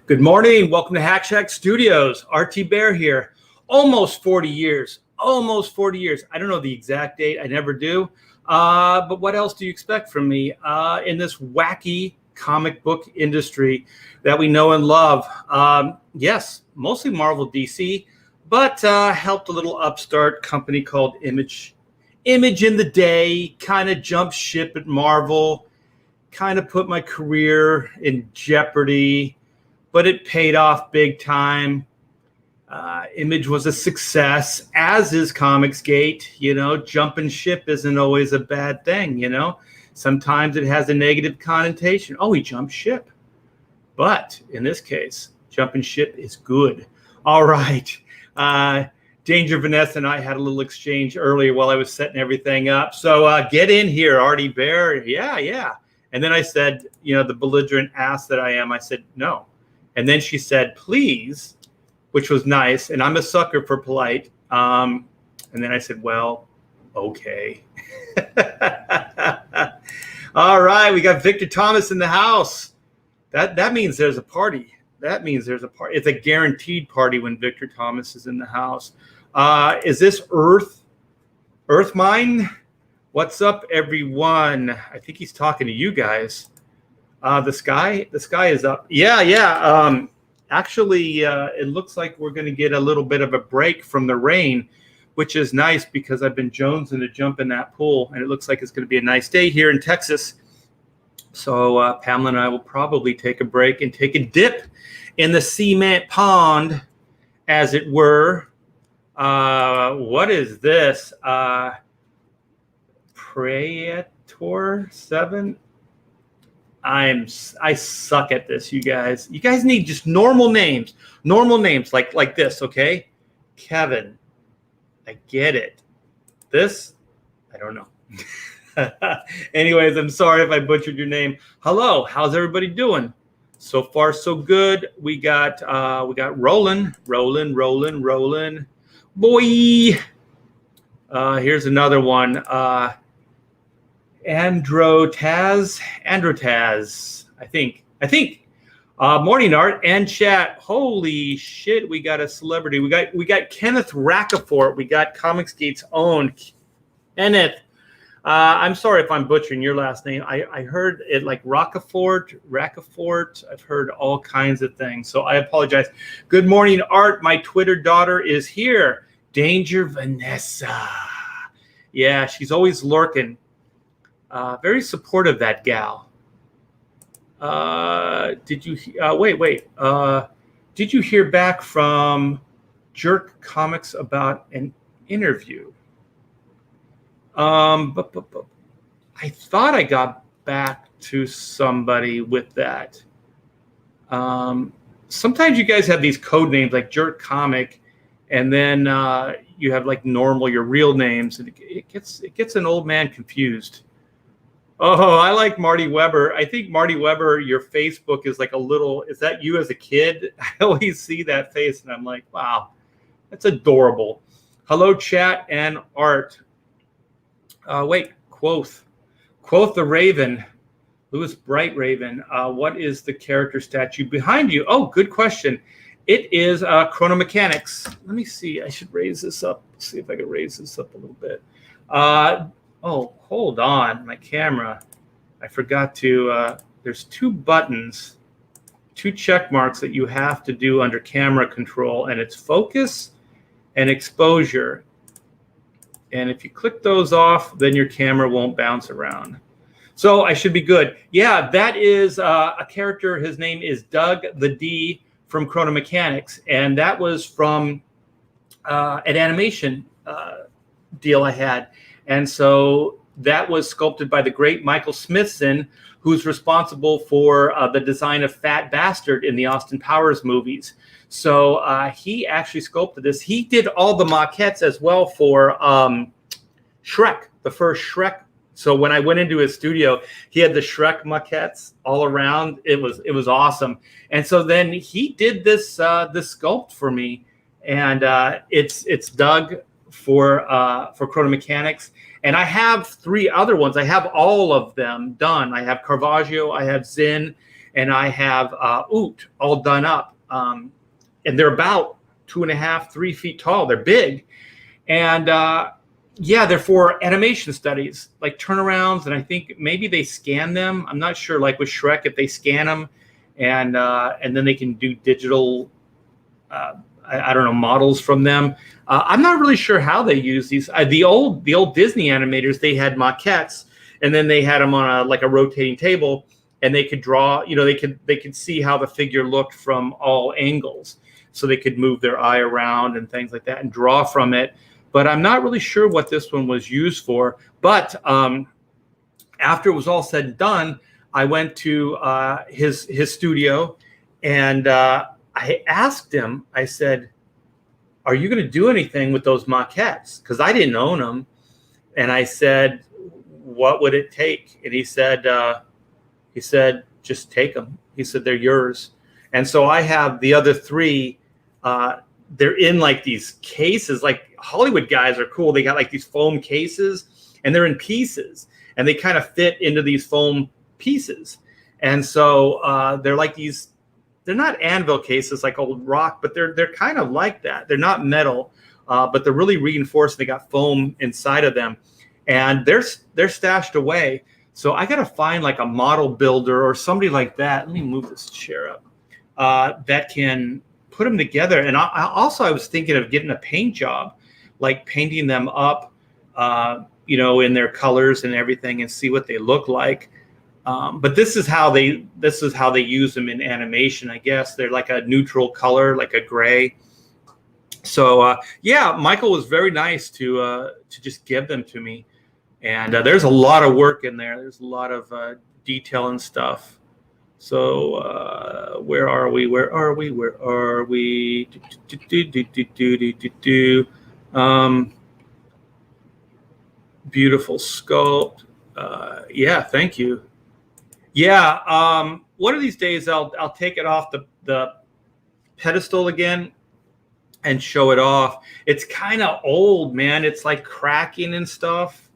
Good morning. Welcome to Hack Shack Studios. RT Bear here. Almost 40 years. Almost 40 years. I don't know the exact date. I never do. But what else do you expect from me in this wacky comic book industry that we know and love? Yes, mostly Marvel DC, but helped a little upstart company called Image in the Day, kind of jumped ship at Marvel, kind of put my career in jeopardy, but it paid off big time. Image was a success, as is Comicsgate. You know, jumping ship isn't always a bad thing, you know. Sometimes it has a negative connotation. Oh, he jumped ship. But in this case, jumping ship is good. All right. Danger Vanessa and I had a little exchange earlier while I was setting everything up. So get in here, Artie Bear. Yeah. And then I said, you know, the belligerent ass that I am, I said, no. And then she said, please, which was nice. And I'm a sucker for polite. And then I said, well, okay. All right. We got Victor Thomas in the house. That means there's a party. That means there's a party. It's a guaranteed party when Victor Thomas is in the house. Is this Earth Mine? What's up, everyone? I think he's talking to you guys. The sky is up. Yeah. Actually, it looks like we're going to get a little bit of a break from the rain, which is nice because I've been jonesing to jump in that pool, and it looks like it's going to be a nice day here in Texas. So Pamela and I will probably take a break and take a dip in the cement pond, as it were. What is this? Praetor 7? I suck at this, you guys. You guys need just normal names like this, okay? Kevin, I get it. This, I don't know. Anyways, I'm sorry if I butchered your name. Hello, how's everybody doing? So far, so good. We got rolling. Boy. Here's another one. Androtaz, I think. Morning, Art and chat. Holy shit, we got a celebrity. We got Kenneth Racafort. We got Comicsgate's own Kenneth. I'm sorry if I'm butchering your last name. I heard it like Racafort. I've heard all kinds of things, so I apologize. Good morning, Art. My Twitter daughter is here. Danger Vanessa. Yeah, she's always lurking. Very supportive, that gal. Did you wait? Did you hear back from Jerk Comics about an interview? But I thought I got back to somebody with that. Sometimes you guys have these code names like Jerk Comic, and then you have like normal, your real names, and it gets an old man confused. Oh, I like Marty Weber. I think Marty Weber, your Facebook is like a little, is that you as a kid? I always see that face and I'm like, wow, that's adorable. Hello, chat and Art. Quoth the Raven, Louis Bright Raven. What is the character statue behind you? Oh, good question. It is Chrono Mechanics. Let me see. I should raise this up. See if I can raise this up a little bit. Oh, hold on. My camera. I forgot to, there's two buttons, two check marks that you have to do under camera control, and it's focus and exposure. And if you click those off, then your camera won't bounce around. So I should be good. Yeah, that is a character. His name is Doug the D from Chrono Mechanics. And that was from an animation deal I had. And so that was sculpted by the great Michael Smithson, who's responsible for the design of Fat Bastard in the Austin Powers movies. So he actually sculpted this. He did all the maquettes as well for Shrek, the first Shrek. So when I went into his studio, he had the Shrek maquettes all around. It was awesome. And so then he did this sculpt for me, and it's Doug for Chrono Mechanics. And I have 3 other ones. I have all of them done. I have Caravaggio, I have Zinn, and I have Oot all done up. And they're about 2.5, 3 feet tall. They're big. And yeah, they're for animation studies, like turnarounds. And I think maybe they scan them. I'm not sure, like with Shrek, if they scan them and then they can do digital, I don't know, models from them. I'm not really sure how they use these. The old Disney animators, they had maquettes, and then they had them on like a rotating table, and they could draw. They could see how the figure looked from all angles, so they could move their eye around and things like that and draw from it. But I'm not really sure what this one was used for. But after it was all said and done, I went to his studio, and I asked him. I said, "Are you going to do anything with those maquettes?" Because I didn't own them. And I said, "What would it take?" And he said, "Just take them." He said, "They're yours." And so I have the other 3. They're in like these cases. Like Hollywood guys are cool. They got like these foam cases, and they're in pieces, and they kind of fit into these foam pieces. And so they're like these. They're not anvil cases like old rock, but they're kind of like that. They're not metal, but they're really reinforced. They got foam inside of them, and they're stashed away. So I got to find like a model builder or somebody like that. Let me move this chair up that can put them together. And I was thinking of getting a paint job, like painting them up, in their colors and everything, and see what they look like. But this is how they use them in animation. I guess they're like a neutral color, like a gray. So yeah, Michael was very nice to just give them to me, and there's a lot of work in there. There's a lot of detail and stuff. So where are we? Beautiful sculpt. Yeah, thank you. Yeah, one of these days I'll take it off the pedestal again and show it off. It's kind of old, man. It's like cracking and stuff.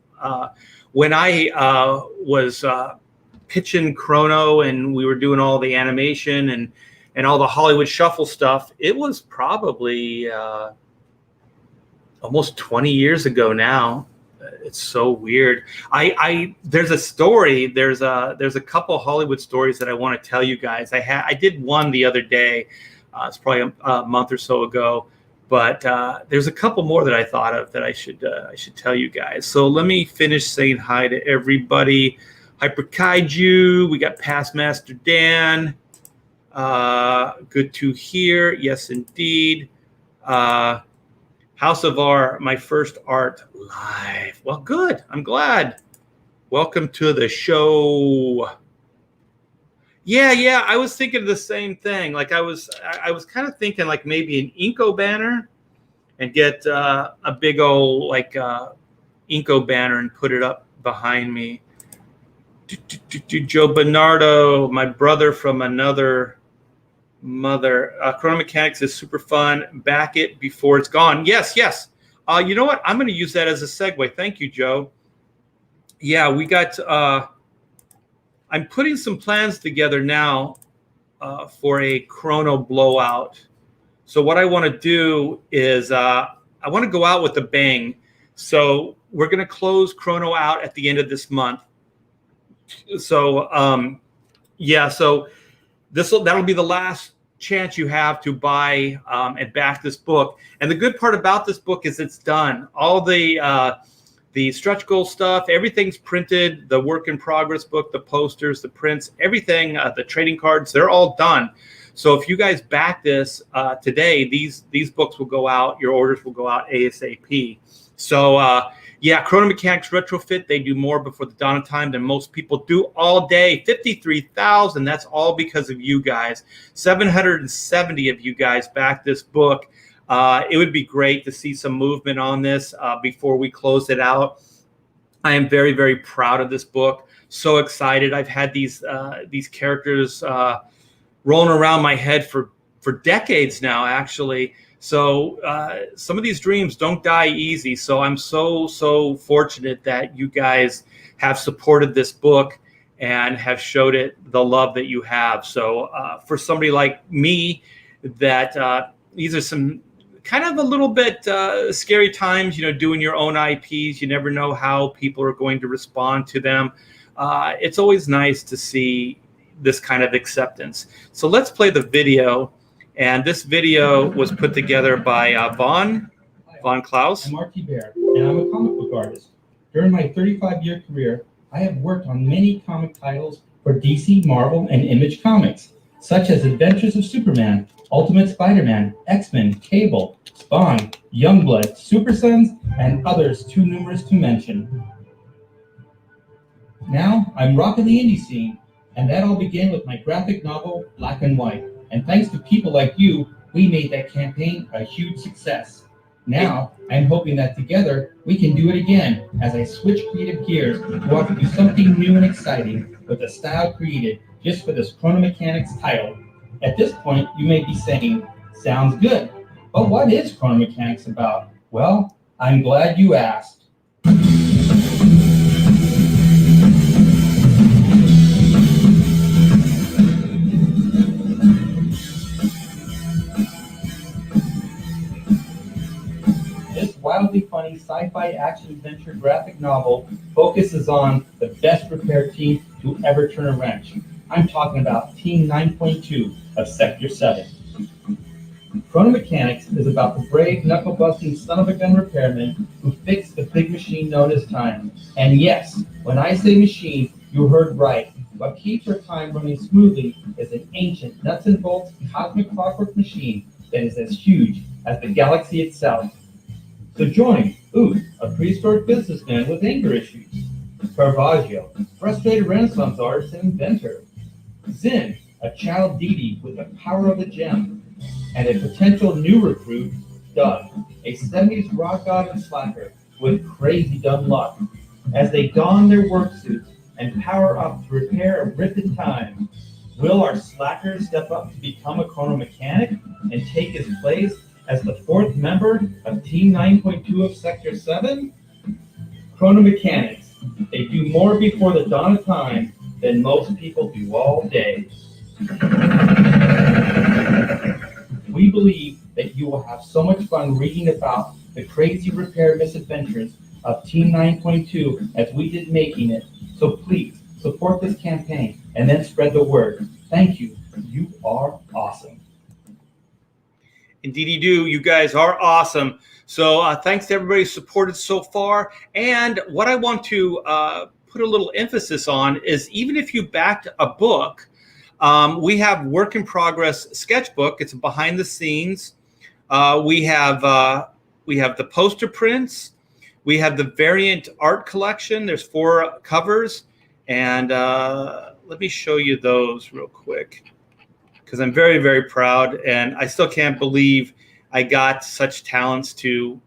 When I was pitching Chrono and we were doing all the animation and all the Hollywood Shuffle stuff, it was probably almost 20 years ago now. It's so weird. There's a story. There's a couple Hollywood stories that I want to tell you guys. I did one the other day. It's probably a month or so ago, but there's a couple more that I thought of that I should tell you guys. So let me finish saying hi to everybody. Hyper Kaiju. We got Past Master Dan. Good to hear. Yes, indeed. House of R, my first art live. Well, good. I'm glad. Welcome to the show. Yeah. I was thinking the same thing. Like I was kind of thinking like maybe an Inco banner, and get a big old like Inco banner and put it up behind me. Joe Bernardo, my brother from another mother. Chrono Mechanics is super fun. Back it before it's gone. Yes. You know what? I'm going to use that as a segue. Thank you, Joe. Yeah, we got. I'm putting some plans together now for a Chrono blowout. So what I want to do is I want to go out with a bang. So we're going to close Chrono out at the end of this month. So yeah, so that'll be the last chance you have to buy and back this book. And the good part about this book is it's done. All the stretch goal stuff, everything's printed. The work in progress book, the posters, the prints, everything, the trading cards, they're all done. So if you guys back this today, these books will go out. Your orders will go out ASAP. So yeah, Chrono Mechanics Retrofit, they do more before the dawn of time than most people do all day. 53,000, that's all because of you guys. 770 of you guys backed this book. It would be great to see some movement on this before we close it out. I am very, very proud of this book. So excited. I've had these characters rolling around my head for decades now, actually. So some of these dreams don't die easy. So I'm so fortunate that you guys have supported this book. and have showed it the love that you have. So for somebody like me, that these are some kind of a little bit scary times, doing your own IPs. You never know how people are going to respond to them. It's always nice to see this kind of acceptance. So let's play the video. And this video was put together by Von Klaus. I'm Marty Bear, and I'm a comic book artist. During my 35-year career, I have worked on many comic titles for DC, Marvel, and Image Comics, such as Adventures of Superman, Ultimate Spider-Man, X-Men, Cable, Spawn, Youngblood, Super Sons, and others too numerous to mention. Now, I'm rocking the indie scene, and that all began with my graphic novel, Black and White. And thanks to people like you, we made that campaign a huge success. Now, I'm hoping that together we can do it again as I switch creative gears to want to do something new and exciting with a style created just for this Chrono Mechanics title. At this point, you may be saying, sounds good, but what is Chrono Mechanics about? Well, I'm glad you asked. This wildly funny sci-fi action-adventure graphic novel focuses on the best repair team to ever turn a wrench. I'm talking about Team 9.2 of Sector 7. Chrono Mechanics is about the brave, knuckle-busting son-of-a-gun repairman who fixed the big machine known as time. And yes, when I say machine, you heard right. What keeps our time running smoothly is an ancient nuts-and-bolts cosmic clockwork machine that is as huge as the galaxy itself. So join Oot, a prehistoric businessman with anger issues. Caravaggio, frustrated Renaissance artist and inventor. Zinn, a child deity with the power of the gem. And a potential new recruit, Doug, a 70s rock god and slacker with crazy dumb luck. As they don their work suits and power up to repair a rip in time, will our slacker step up to become a chrono mechanic and take his place as the fourth member of Team 9.2 of Sector 7? Chrono Mechanics. They do more before the dawn of time than most people do all day. We believe that you will have so much fun reading about the crazy repair misadventures of Team 9.2 as we did making it. So please support this campaign and then spread the word. Thank you. You are awesome. Indeed you do. You guys are awesome. So thanks to everybody who supported so far. And what I want to put a little emphasis on is even if you backed a book, we have work in progress sketchbook. It's behind the scenes. We have the poster prints. We have the variant art collection. There's 4 covers. And let me show you those real quick, because I'm very, very proud, and I still can't believe I got such talents to,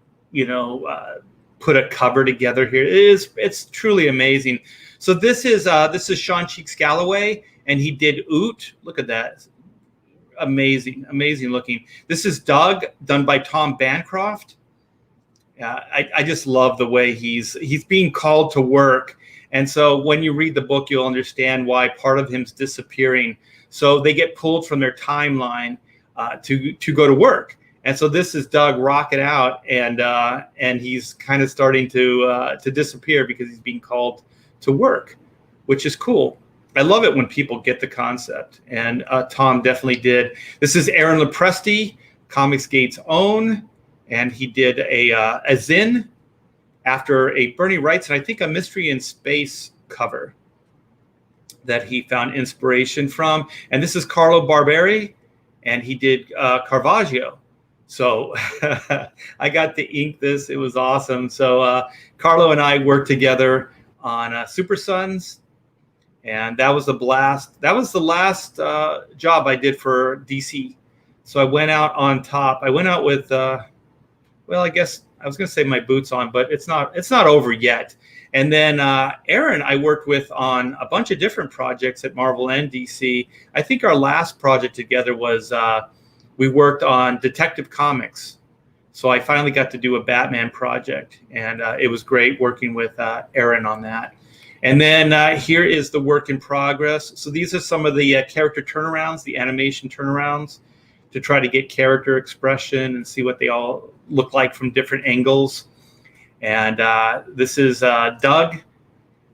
put a cover together here. It's truly amazing. So this is Sean Cheeks Galloway, and he did Oot. Look at that, amazing, amazing looking. This is Doug, done by Tom Bancroft. I just love the way he's being called to work, and so when you read the book, you'll understand why part of him's disappearing. So they get pulled from their timeline to go to work. And so this is Doug rocking out, and he's kind of starting to disappear because he's being called to work, which is cool. I love it when people get the concept, and Tom definitely did. This is Aaron Lepresti, Comicsgate's own, and he did a Zinn after a Bernie Wrightson, I think a Mystery in Space cover that he found inspiration from. And this is Carlo Barberi, and he did Caravaggio. So I got to ink this. It was awesome. So Carlo and I worked together on Super Sons, and that was a blast. That was the last job I did for DC. So I went out on top. I went out with, well, I guess I was going to say my boots on, but it's not over yet. And then Aaron, I worked with on a bunch of different projects at Marvel and DC. I think our last project together was we worked on Detective Comics. So I finally got to do a Batman project, and it was great working with Aaron on that. And then here is the work in progress. So these are some of the character turnarounds, the animation turnarounds, to try to get character expression and see what they all look like from different angles. And this is Doug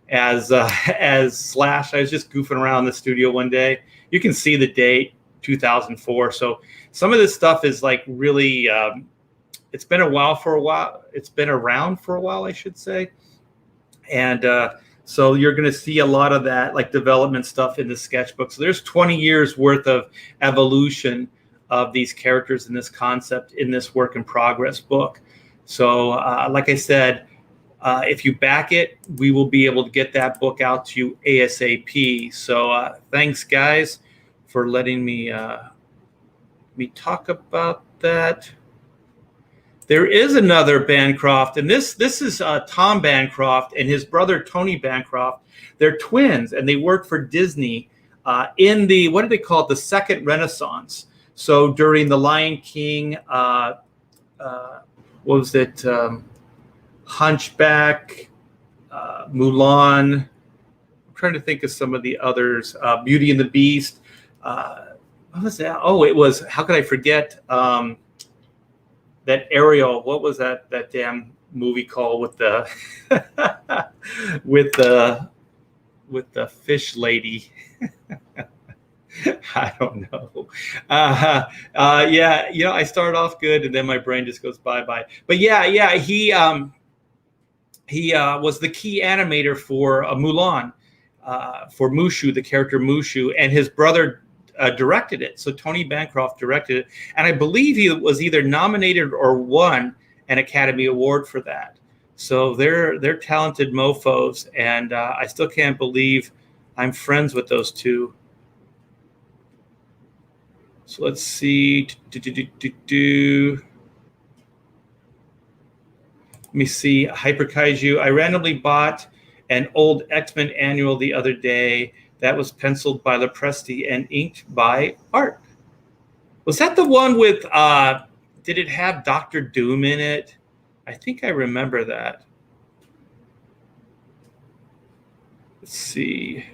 as Slash. I was just goofing around the studio one day. You can see the date, 2004. So some of this stuff is like really, it's been a while. It's been around for a while, I should say. And so you're going to see a lot of that like development stuff in the sketchbook. So there's 20 years worth of evolution of these characters and this concept in this work in progress book. So like I said, if you back it, we will be able to get that book out to you ASAP. So thanks, guys, for letting me talk about that. There is another Bancroft, and this is Tom Bancroft and his brother Tony Bancroft. They're twins, and they work for Disney in the, what do they call it, the Second Renaissance. So during the Lion King, what was it, Hunchback, Mulan. I'm trying to think of some of the others. Beauty and the Beast. What was that? Oh, it was, how could I forget? That Ariel, what was that damn movie called with the with the fish lady? I don't know. Yeah, you know, I started off good and then my brain just goes bye-bye. But yeah, he was the key animator for Mulan, for Mushu, the character Mushu, and his brother directed it. So Tony Bancroft directed it, and I believe he was either nominated or won an Academy Award for that. So they're talented mofos, and I still can't believe I'm friends with those two. So let's see. Let me see. Hyper Kaiju. I randomly bought an old X-Men annual the other day that was penciled by Lepresti and inked by Art. Was that the one with, did it have Dr. Doom in it? I think I remember that. Let's see.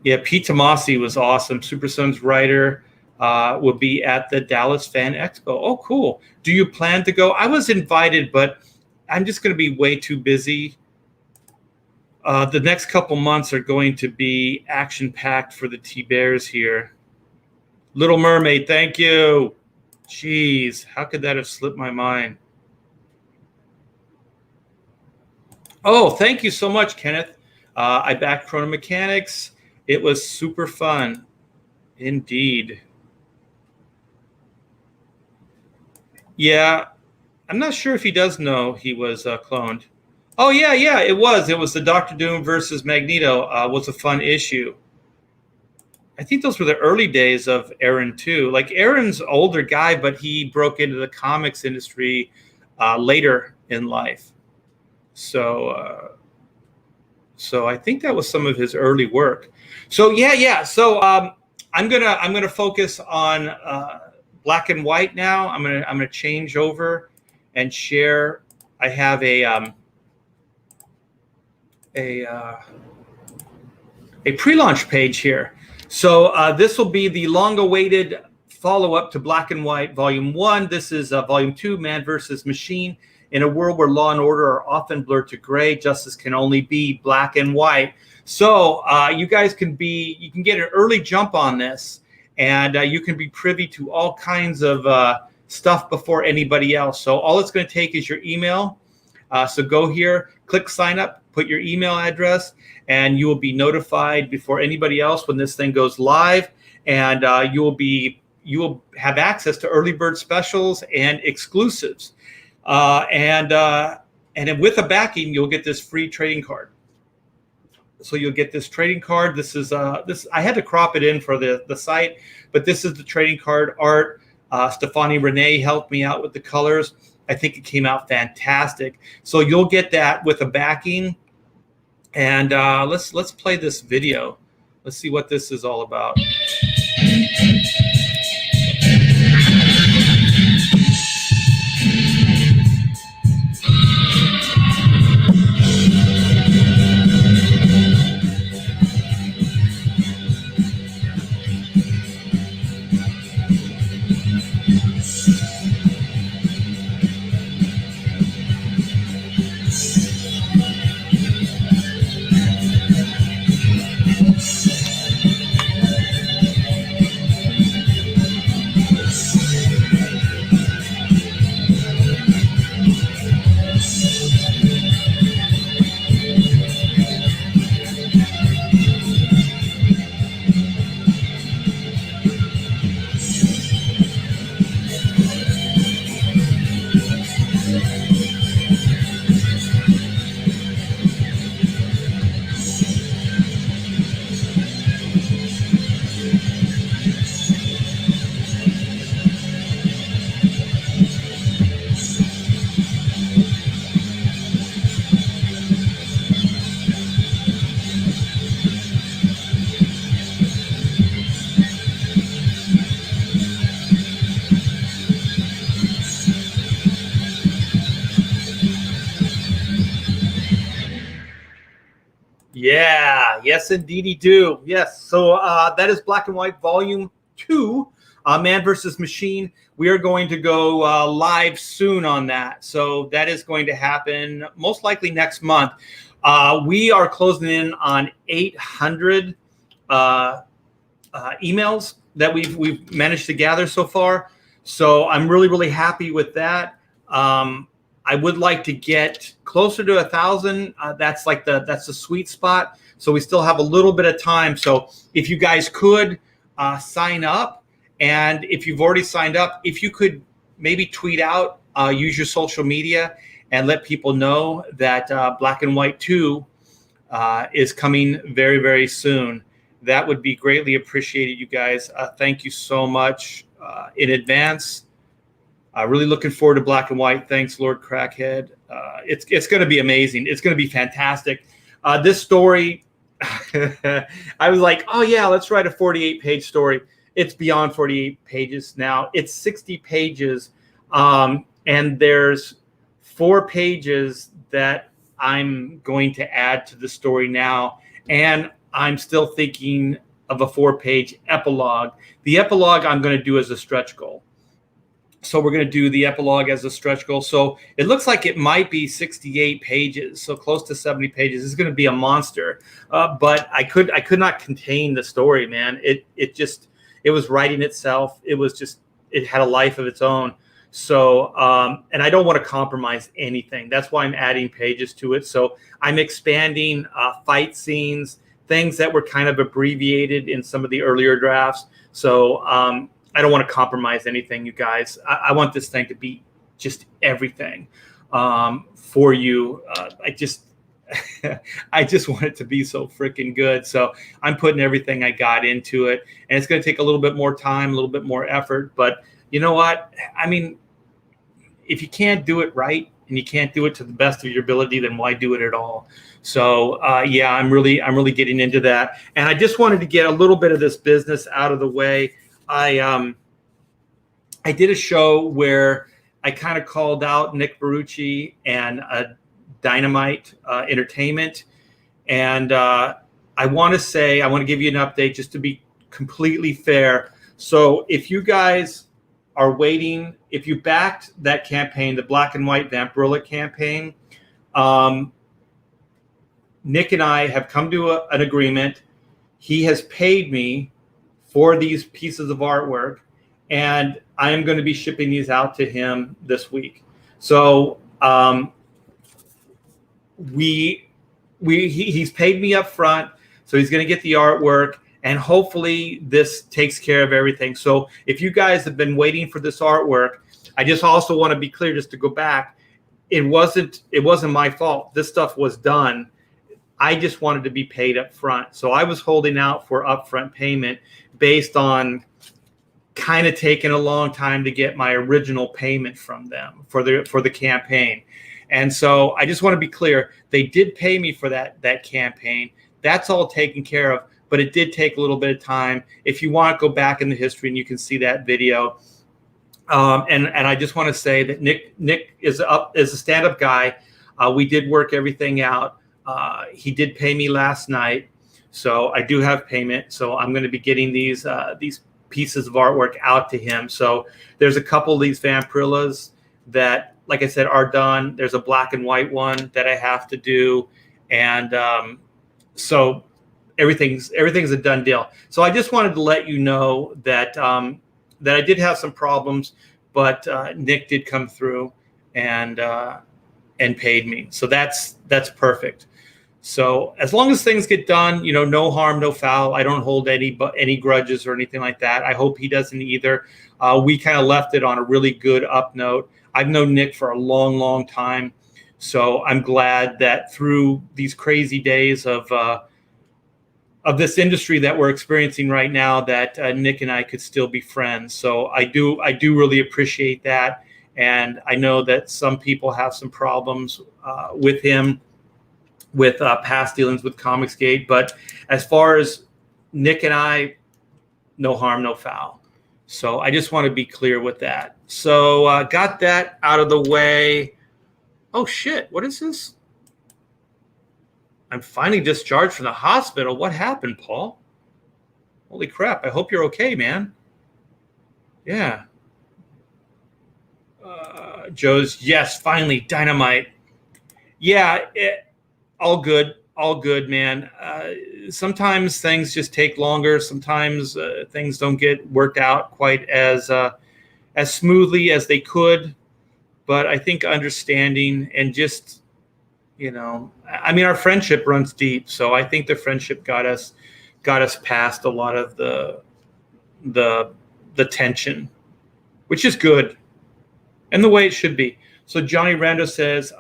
Yeah, Pete Tomasi was awesome. Super Sons writer will be at the Dallas Fan Expo. Oh, cool. Do you plan to go? I was invited, but I'm just going to be way too busy. The next couple months are going to be action-packed for the T-Bears here. Little Mermaid, thank you. Jeez, how could that have slipped my mind? Oh, thank you so much, Kenneth. I backed Chrono Mechanics. It was super fun, indeed. Yeah, I'm not sure if he does know he was cloned. Oh, yeah, it was. It was the Dr. Doom versus Magneto was a fun issue. I think those were the early days of Aaron, too. Like, Aaron's an older guy, but he broke into the comics industry later in life. So I think that was some of his early work. So yeah. So I'm gonna focus on black and white now. I'm gonna change over and share. I have a pre-launch page here. So this will be the long-awaited follow-up to Black and White Volume 1. This is Volume 2, Man versus Machine. In a world where law and order are often blurred to gray, justice can only be black and white. So you guys you can get an early jump on this, and you can be privy to all kinds of stuff before anybody else. So all it's going to take is your email. So go here, click sign up, put your email address, and you will be notified before anybody else when this thing goes live. And you will have access to early bird specials and exclusives. And then with a backing, you'll get this free trading card. So you'll get this trading card. This is I had to crop it in for the site, but this is the trading card art. Stefani Renee helped me out with the colors. I think it came out fantastic. So you'll get that with a backing. And let's play this video. Let's see what this is all about. Yeah, yes, indeedy do. Yes, so that is Black and White Volume 2, Man versus Machine. We are going to go live soon on that. So that is going to happen most likely next month. We are closing in on 800 emails that we've managed to gather so far. So I'm really, really happy with that. I would like to get closer to 1,000. That's the sweet spot. So we still have a little bit of time. So if you guys could sign up, and if you've already signed up, if you could maybe tweet out, use your social media, and let people know that Black and White 2 is coming very, very soon. That would be greatly appreciated, you guys. Thank you so much in advance. Really looking forward to Black and White. Thanks, Lord Crackhead. It's going to be amazing. It's going to be fantastic. This story, I was like, oh yeah, let's write a 48-page story. It's beyond 48 pages now. It's 60 pages, and there's 4 pages that I'm going to add to the story now, and I'm still thinking of a 4-page epilogue. The epilogue I'm going to do as a stretch goal. So we're going to do the epilogue as a stretch goal. So it looks like it might be 68 pages, so close to 70 pages. It's going to be a monster. But I could not contain the story, man. It was writing itself. It had a life of its own. So and I don't want to compromise anything. That's why I'm adding pages to it. So I'm expanding fight scenes, things that were kind of abbreviated in some of the earlier drafts. So I don't want to compromise anything, you guys. I want this thing to be just everything for you. I just want it to be so freaking good. So I'm putting everything I got into it, and it's going to take a little bit more time, a little bit more effort. But you know what? I mean, if you can't do it right and you can't do it to the best of your ability, then why do it at all? So yeah, I'm really getting into that, and I just wanted to get a little bit of this business out of the way. I did a show where I kind of called out Nick Barucci and Dynamite Entertainment, and I want to give you an update just to be completely fair. So if you guys are waiting, if you backed that campaign, the Black and White Vampirilla campaign, Nick and I have come to an agreement. He has paid me for these pieces of artwork, and I am going to be shipping these out to him this week. So he's paid me up front, so he's going to get the artwork, and hopefully this takes care of everything. So if you guys have been waiting for this artwork, I just also want to be clear, just to go back, it wasn't my fault. This stuff was done. I just wanted to be paid up front. So I was holding out for upfront payment based on kind of taking a long time to get my original payment from them for the campaign. And so I just want to be clear, they did pay me for that campaign. That's all taken care of, but it did take a little bit of time. If you want to go back in the history, and you can see that video. And I just want to say that Nick is a stand-up guy. We did work everything out. He did pay me last night, so I do have payment. So I'm going to be getting these pieces of artwork out to him. So there's a couple of these Vampirillas that, like I said, are done. There's a Black and White one that I have to do, and so everything's a done deal. So I just wanted to let you know that that I did have some problems, but Nick did come through and paid me. So that's perfect. So as long as things get done, no harm, no foul. I don't hold any grudges or anything like that. I hope he doesn't either. We kind of left it on a really good up note. I've known Nick for a long, long time. So I'm glad that through these crazy days of this industry that we're experiencing right now, that Nick and I could still be friends. So I do really appreciate that. And I know that some people have some problems with him, with past dealings with Comicsgate. But as far as Nick and I, no harm, no foul. So I just want to be clear with that. So got that out of the way. Oh, shit. What is this? I'm finally discharged from the hospital. What happened, Paul? Holy crap. I hope you're okay, man. Yeah. Joe's, yes, finally, dynamite. Yeah, all good, man. Sometimes things just take longer. Sometimes things don't get worked out quite as smoothly as they could. But I think understanding and just, I mean, our friendship runs deep. So I think the friendship got us past a lot of the tension, which is good and the way it should be. So Johnny Rando says,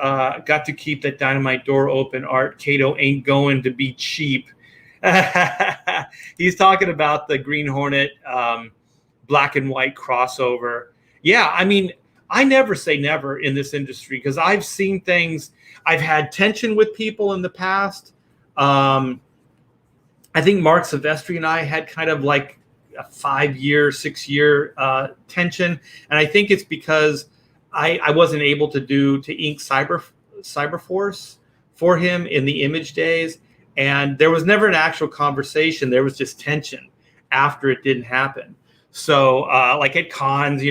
got to keep that dynamite door open. Art Cato ain't going to be cheap. He's talking about the Green Hornet black and white crossover. Yeah, I mean, I never say never in this industry because I've seen things. I've had tension with people in the past. I think Mark Silvestri and I had kind of like a 5-year, 6-year tension. And I think it's because I wasn't able to ink Cyberforce for him in the Image days. And there was never an actual conversation. There was just tension after it didn't happen. So like at cons, he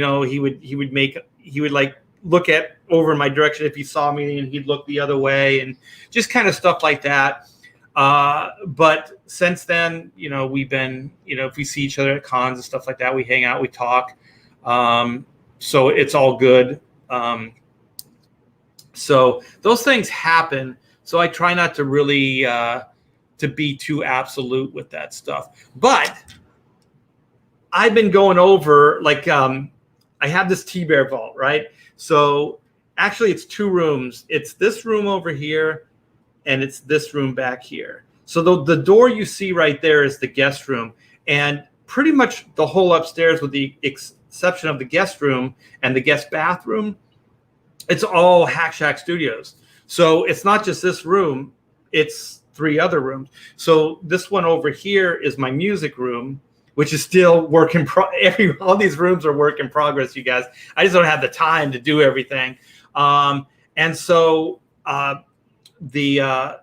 would like look at over in my direction if he saw me, and he'd look the other way, and just kind of stuff like that. But since then, we've been, if we see each other at cons and stuff like that, we hang out, we talk. So it's all good. So those things happen. So I try not to really to be too absolute with that stuff. But I've been going over, like, I have this T-Bear vault, right? So actually it's 2 rooms. It's this room over here, and it's this room back here. So the door you see right there is the guest room. And pretty much the whole upstairs, with the exception of the guest room and the guest bathroom, it's all Hack Shack Studios. So it's not just this room, it's 3 other rooms. So this one over here is my music room, which is still work in all these rooms are work in progress, you guys. I just don't have the time to do everything. And so the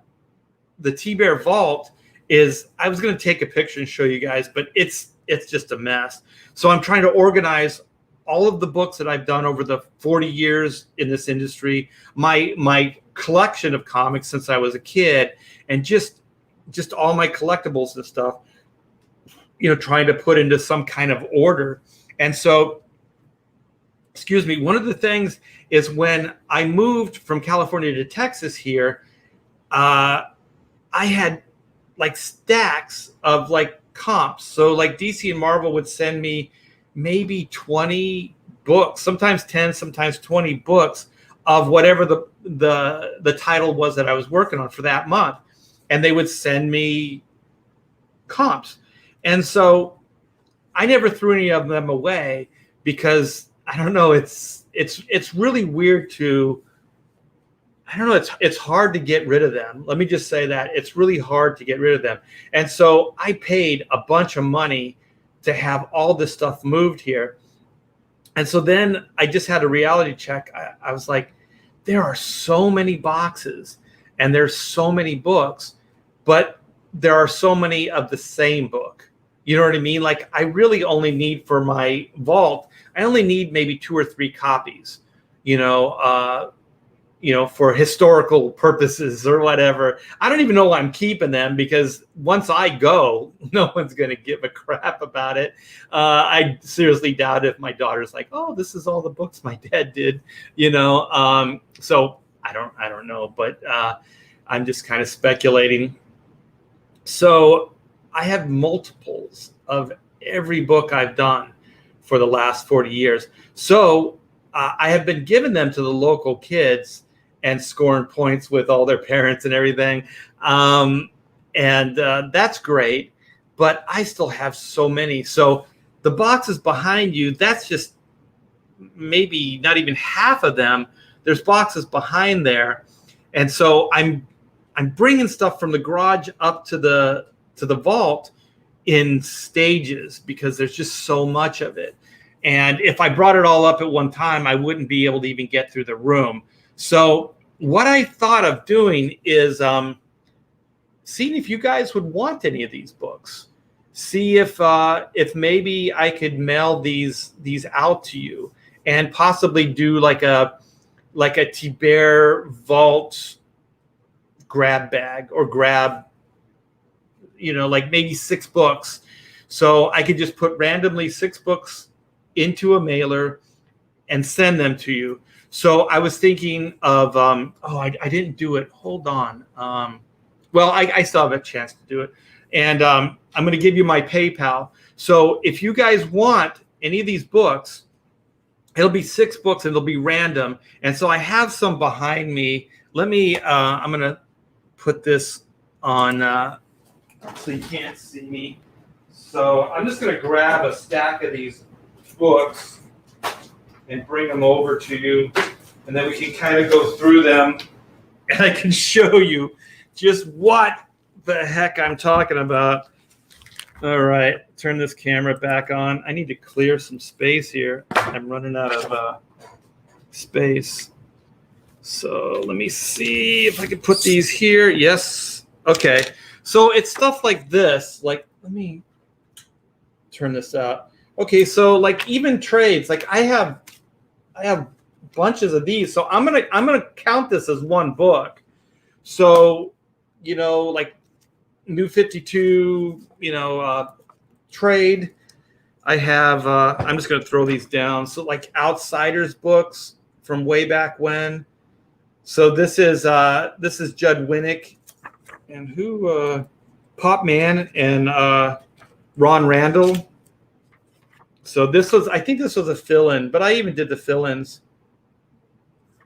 T-Bear vault is, I was going to take a picture and show you guys, but it's just a mess. So I'm trying to organize all of the books that I've done over the 40 years in this industry, my collection of comics since I was a kid, and just all my collectibles and stuff, trying to put into some kind of order. And so, excuse me, one of the things is when I moved from California to Texas here, I had like stacks of like comps. So like DC and Marvel would send me maybe 20 books, sometimes 10, sometimes 20 books of whatever the title was that I was working on for that month. And they would send me comps. And so I never threw any of them away because I don't know, it's really weird to, I don't know, it's hard to get rid of them. Let me just say that it's really hard to get rid of them. And so I paid a bunch of money to have all this stuff moved here. And so then I just had a reality check. I was like, there are so many boxes and there's so many books, but there are so many of the same book. You know what I mean? Like, I really only need for my vault, I only need maybe 2 or 3 copies, for historical purposes or whatever. I don't even know why I'm keeping them, because once I go, no one's going to give a crap about it. I seriously doubt if my daughter's like, oh, this is all the books my dad did, so I don't know, but I'm just kind of speculating. So I have multiples of every book I've done for the last 40 years. So I have been giving them to the local kids and scoring points with all their parents and everything. And that's great, but I still have so many. So the boxes behind you, that's just maybe not even half of them. There's boxes behind there. And so I'm bringing stuff from the garage up to the vault in stages because there's just so much of it. And if I brought it all up at one time, I wouldn't be able to even get through the room. So what I thought of doing is seeing if you guys would want any of these books. See if maybe I could mail these out to you, and possibly do like a Tiber Vault grab bag, or grab, like maybe 6 books. So I could just put randomly 6 books into a mailer and send them to you. So I was thinking of, I didn't do it. Hold on. Well, I still have a chance to do it. And I'm going to give you my PayPal. So if you guys want any of these books, it'll be 6 books and they'll be random. And so I have some behind me. Let me, I'm going to put this on so you can't see me. So I'm just going to grab a stack of these books and bring them over to you. And then we can kind of go through them, and I can show you just what the heck I'm talking about. All right, turn this camera back on. I need to clear some space here. I'm running out of space. So let me see if I can put these here. Yes. Okay. So it's stuff like this. Like, let me turn this out. Okay. So like even trades, like I have bunches of these. So I'm gonna count this as one book. So, like New 52, trade. I have, I'm just going to throw these down. So like Outsiders books from way back when. So this is Judd Winnick, and who, Pop Man and Ron Randall. So I think this was a fill-in, but I even did the fill-ins.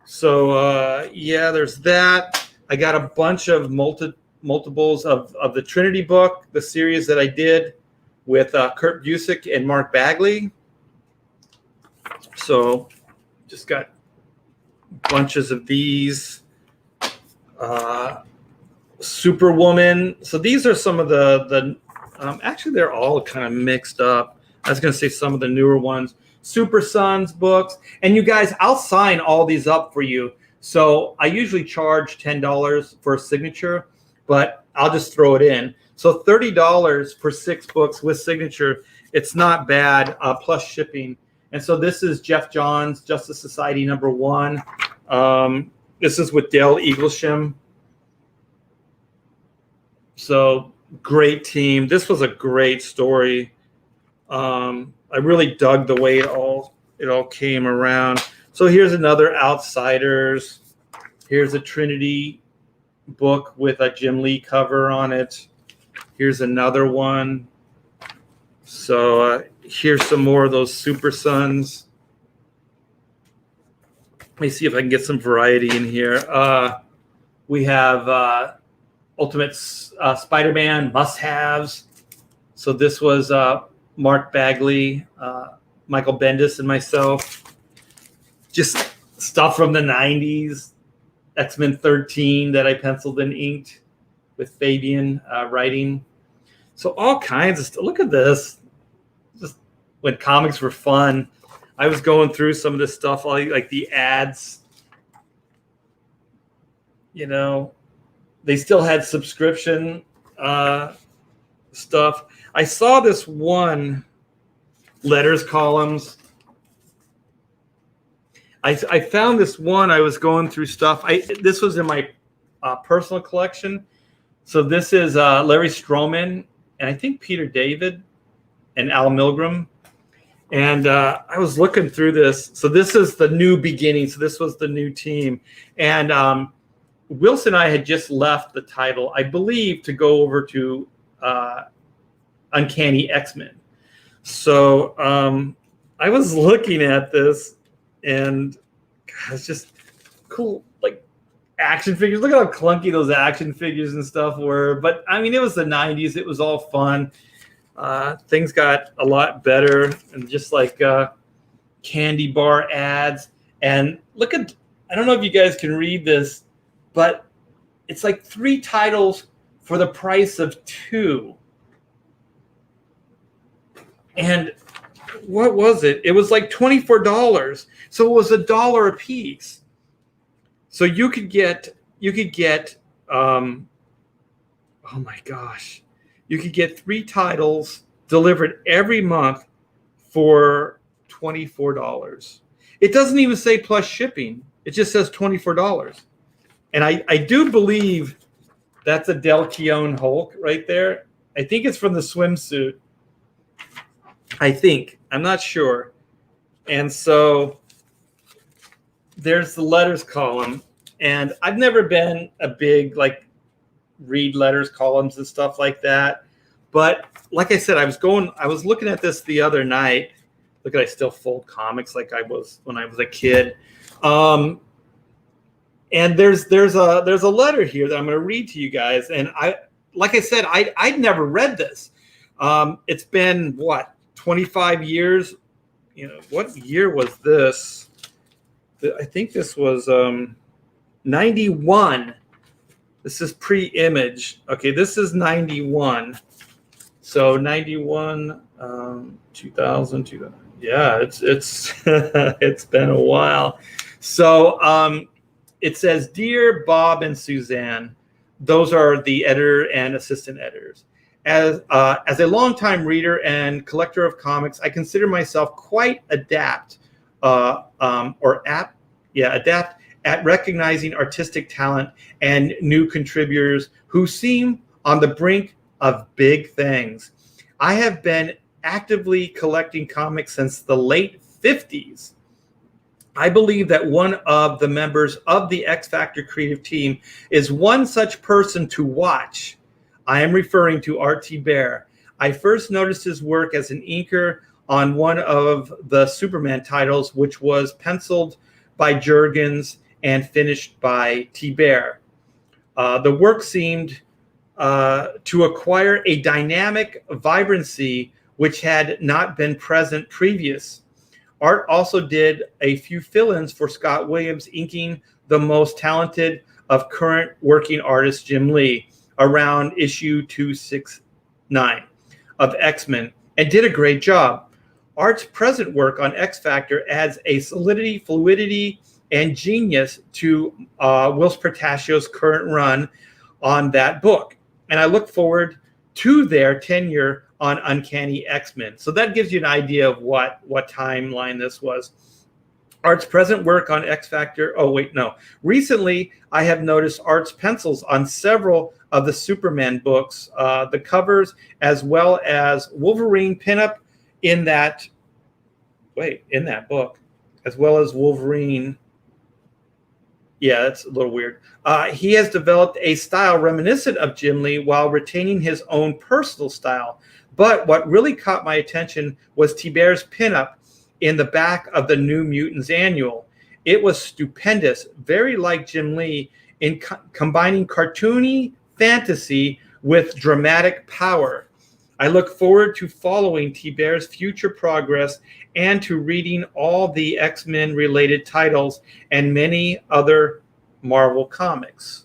So yeah, there's that. I got a bunch of multiples of the Trinity book, the series that I did with Kurt Busiek and Mark Bagley. So just got bunches of these. Superwoman. So these are some of the actually they're all kind of mixed up. I was going to say some of the newer ones. Super Sons books. And you guys, I'll sign all these up for you. So I usually charge $10 for a signature, but I'll just throw it in. So $30 for 6 books with signature. It's not bad, plus shipping. And so this is Jeff Johns, Justice Society #1. This is with Dale Eaglesham. So great team. This was a great story. I really dug the way it all came around. So here's another Outsiders. Here's a Trinity book with a Jim Lee cover on it. Here's another one. So here's some more of those Super Sons. Let me see if I can get some variety in here. We have Ultimate Spider-Man must-haves. So this was Mark Bagley, Michael Bendis, and myself. Just stuff from the 90s. X-Men 13 that I penciled and inked with Fabian writing. So all kinds of stuff. Look at this. Just when comics were fun. I was going through some of this stuff, like the ads. They still had subscription stuff. I saw this one, letters columns. I found this one. I was going through stuff. This was in my personal collection. So this is Larry Stroman, and I think Peter David and Al Milgram. And I was looking through this. So this is the new beginning. So this was the new team. And Wilson and I had just left the title, I believe, to go over to Uncanny X-Men. So I was looking at this, and God, it's just cool, like action figures. Look at how clunky those action figures and stuff were. But I mean, it was the 90s. It was all fun. Things got a lot better, and just like candy bar ads. And look at, I don't know if you guys can read this, but it's like 3 titles for the price of 2. And what was it? It was like $24. So it was $1 a piece. So you could get Oh my gosh. You could get 3 titles delivered every month for $24. It doesn't even say plus shipping. It just says $24. And I do believe that's a Del Keown Hulk right there. I think it's from the swimsuit. I think. I'm not sure. And so there's the letters column. And I've never been a big, like, read letters columns and stuff like that. But like I said, I was looking at this the other night. Look, I still fold comics like I was when I was a kid. And there's a letter here that I'm going to read to you guys. And like I said, I'd never read this. It's been what, 25 years? You know, what year was this? I think this was 91. This is pre-image. Okay, this is 91. So 91, 2000. Yeah, it's it's been a while. So it says, "Dear Bob and Suzanne," those are the editor and assistant editors. As a longtime reader and collector of comics, I consider myself quite adept at recognizing artistic talent and new contributors who seem on the brink of big things. I have been actively collecting comics since the late 50s. I believe that one of the members of the X Factor creative team is one such person to watch. I am referring to R.T. Bear. I first noticed his work as an inker on one of the Superman titles, which was penciled by Jurgens and finished by T. Bear. The work seemed to acquire a dynamic vibrancy which had not been present previous. Art also did a few fill-ins for Scott Williams, inking the most talented of current working artists, Jim Lee, around issue 269 of X-Men, and did a great job. Art's present work on X Factor adds a solidity, fluidity, and genius to Whilce Portacio's current run on that book. And I look forward to their tenure on Uncanny X-Men. So that gives you an idea of what timeline this was. Art's present work on X Factor. Oh, wait, no. Recently, I have noticed Art's pencils on several of the Superman books, the covers, as well as Wolverine pinup in that book, as well as Wolverine. Yeah, that's a little weird. He has developed a style reminiscent of Jim Lee while retaining his own personal style. But what really caught my attention was T-Bear's pinup in the back of the New Mutants annual. It was stupendous, very like Jim Lee in combining cartoony fantasy with dramatic power. I look forward to following T-Bear's future progress and to reading all the X-Men related titles and many other Marvel comics.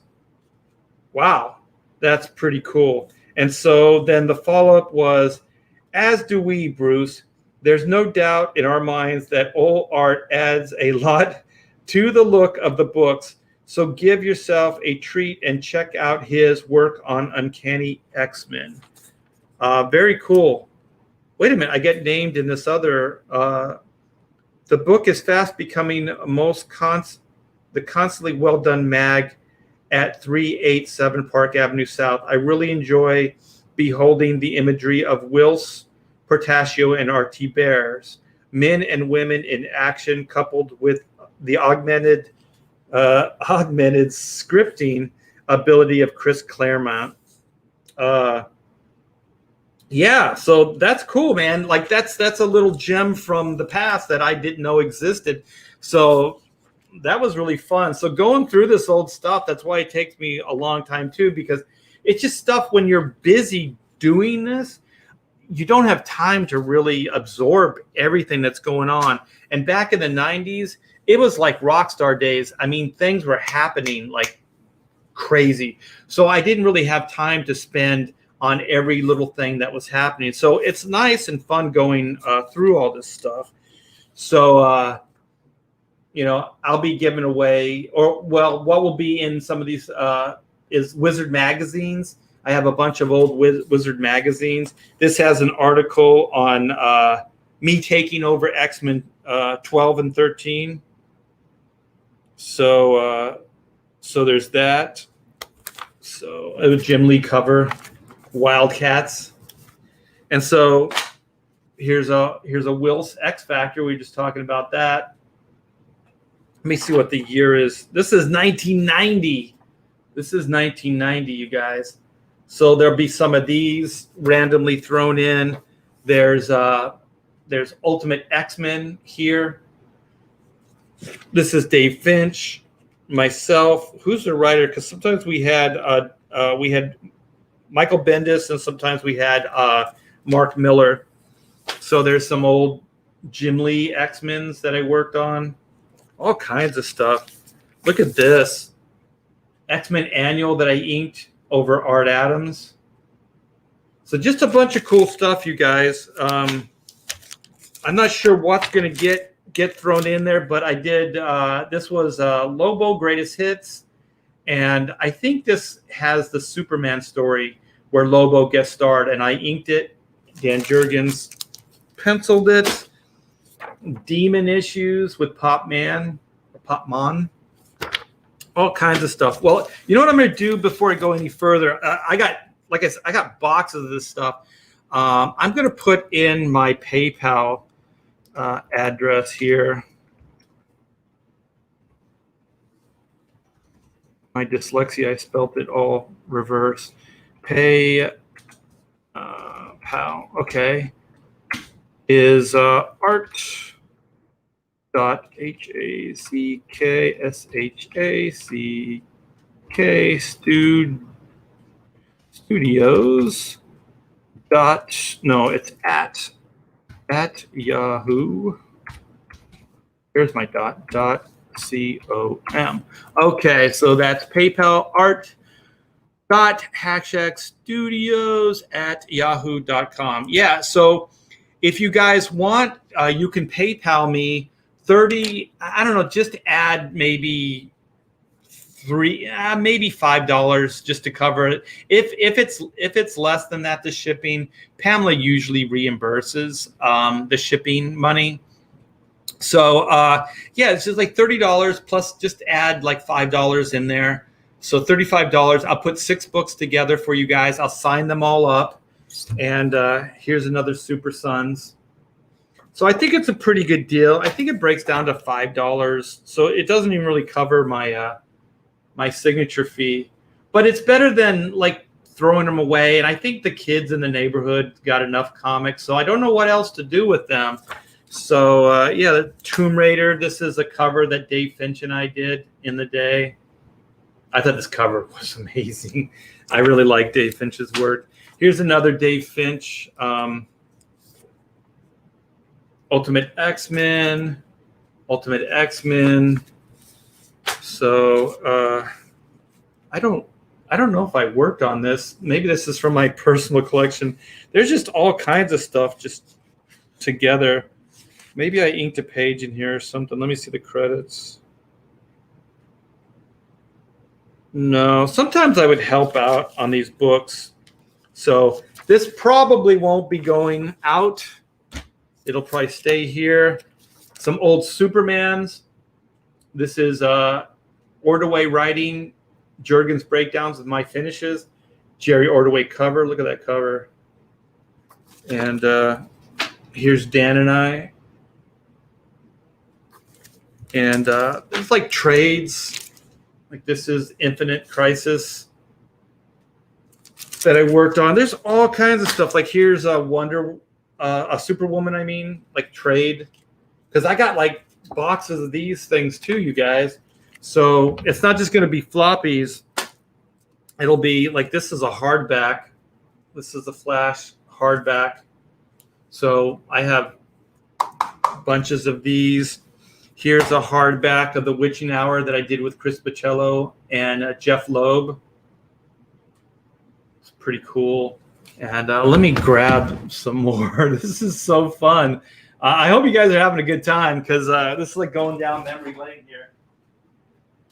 Wow, that's pretty cool. And so then the follow-up was, as do we, Bruce. There's no doubt in our minds that old Art adds a lot to the look of the books. So give yourself a treat and check out his work on Uncanny X-Men. Very cool. Wait a minute, I get named in this other. The book is fast becoming the constantly well done mag at 387 Park Avenue South. I really enjoy beholding the imagery of Whilce Portacio and R.T. Bears, men and women in action, coupled with the augmented scripting ability of Chris Claremont. Yeah, so that's cool, man. Like that's a little gem from the past that I didn't know existed. So that was really fun. So going through this old stuff, that's why it takes me a long time too, because it's just stuff when you're busy doing this, you don't have time to really absorb everything that's going on. And back in the 90s, it was like rock star days. I mean, things were happening like crazy. So I didn't really have time to spend on every little thing that was happening. So it's nice and fun going through all this stuff. So, I'll be giving away, what will be in some of these is Wizard magazines. I have a bunch of old Wizard magazines. This has an article on me taking over X-Men 12 and 13. So there's that. So a Jim Lee cover, Wildcats. And so here's a Wills X Factor. We were just talking about that. Let me see what the year is. This is 1990. This is 1990, you guys. So there'll be some of these randomly thrown in. There's Ultimate X-Men here. This is Dave Finch, myself. Who's the writer? Because sometimes we had Michael Bendis, and sometimes we had Mark Miller. So there's some old Jim Lee X-Men's that I worked on. All kinds of stuff. Look at this. X-Men Annual that I inked over Art Adams. So just a bunch of cool stuff, you guys. I'm not sure what's going to get thrown in there, but I did. This was Lobo Greatest Hits, and I think this has the Superman story where Lobo gets starred, and I inked it. Dan Jurgens penciled it. Demon issues with Popman, all kinds of stuff. Well, you know what I'm going to do before I go any further? I got boxes of this stuff. I'm going to put in my PayPal address here. My dyslexia, I spelt it all reverse. PayPal, okay, is art.HACKSHACK studios it's at Yahoo. Here's my .com. Okay, so that's PayPal art.hackshackstudios@yahoo.com. Yeah, so if you guys want, you can PayPal me 30. I don't know, just add maybe maybe $5 just to cover it. If it's less than that, the shipping, Pamela usually reimburses the shipping money. So yeah, it's just like $30 plus just add like $5 in there. So $35. I'll put 6 books together for you guys. I'll sign them all up. And here's another Super Sons. So I think it's a pretty good deal. I think it breaks down to $5. So it doesn't even really cover my my signature fee, but it's better than like throwing them away. And I think the kids in the neighborhood got enough comics, so I don't know what else to do with them. So yeah, the Tomb Raider. This is a cover that Dave Finch and I did in the day. I thought this cover was amazing. I really like Dave Finch's work. Here's another Dave Finch. Ultimate X-Men. So I don't know if I worked on this. Maybe this is from my personal collection. There's just all kinds of stuff just together. Maybe I inked a page in here or something. Let me see the credits. No, sometimes I would help out on these books. So this probably won't be going out. It'll probably stay here. Some old Supermans. This is Ordway writing, Jurgens breakdowns with my finishes. Jerry Ordway cover. Look at that cover. And here's Dan and I. And it's like trades. Like this is Infinite Crisis that I worked on. There's all kinds of stuff. Like here's a Superwoman, I mean, like trade. Because I got like boxes of these things too, you guys. So it's not just going to be floppies. It'll be like, this is a hardback. This is a Flash hardback. So I have bunches of these. Here's a hardback of The Witching Hour that I did with Chris Bocello and Jeff Loeb. It's pretty cool. And let me grab some more. This is so fun. I hope you guys are having a good time because this is like going down memory lane here.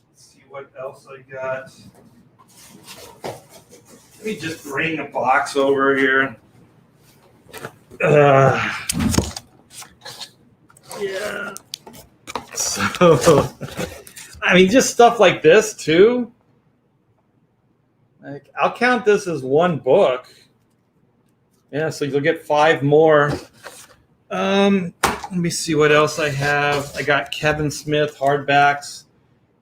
Let's see what else I got. Let me just bring a box over here. Yeah. So, I mean, just stuff like this too. Like, I'll count this as one book. Yeah, so you'll get 5 more. Let me see what else I have. I got Kevin Smith hardbacks,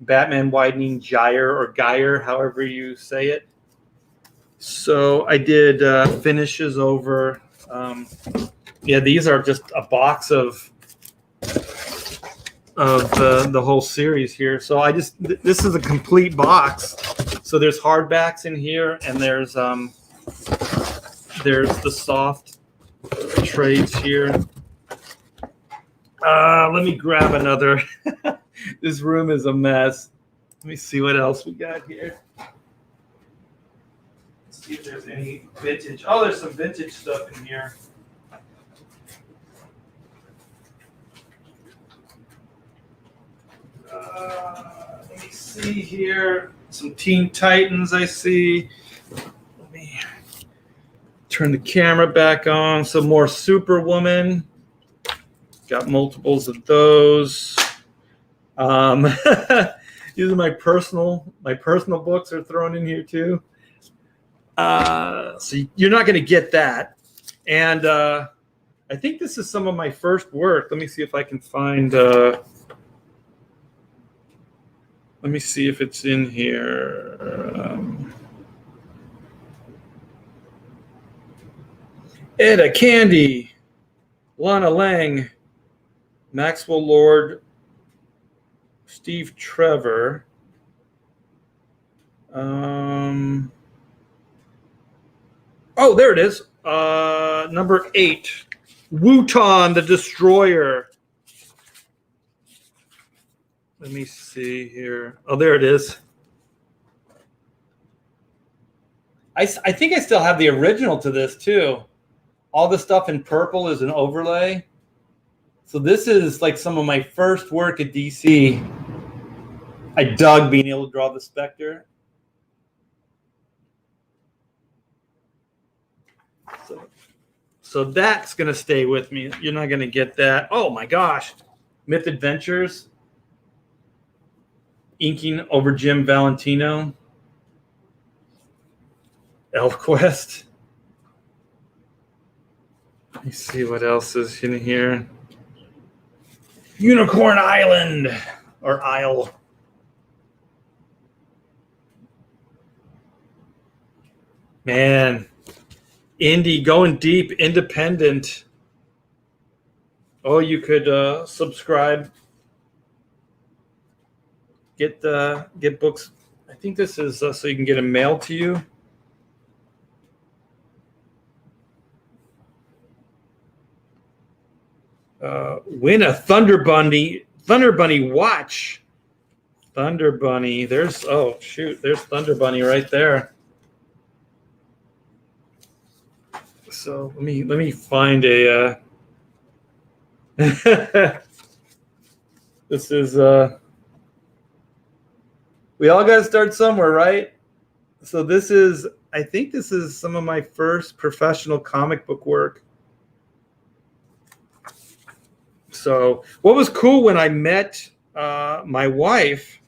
Batman Widening Gyre or Geyer, however you say it. So I did finishes over. Yeah, these are just a box of the whole series here. So this is a complete box. So there's hardbacks in here, and there's the soft trades here. Let me grab another. This room is a mess. Let me see what else we got here. Let's see if there's any vintage. Oh, there's some vintage stuff in here. Let me see here. Some Teen Titans I see. Let me turn the camera back on. Some more Superwoman. Got multiples of those. These are my personal books are thrown in here too. So you're not going to get that. And I think this is some of my first work. Let me see if I can find. Let me see if it's in here. Etta Candy, Lana Lang, Maxwell Lord, Steve Trevor. Oh, there it is. Number 8, Wutan the Destroyer. Let me see here. Oh, there it is. I think I still have the original to this too. All the stuff in purple is an overlay. So this is like some of my first work at DC. I dug being able to draw the Spectre. So that's going to stay with me. You're not going to get that. Oh my gosh. Myth Adventures. Inking over Jim Valentino. ElfQuest. Let me see what else is in here. Unicorn Island or Isle. Man, indie, going deep, independent. Oh, you could subscribe. Get books. I think this is so you can get them mailed to you. Win a Thunder Bunny watch. Thunder Bunny. There's Thunder Bunny right there. So let me find a. This is we all got to start somewhere, right? So I think this is some of my first professional comic book work. So what was cool when I met my wife,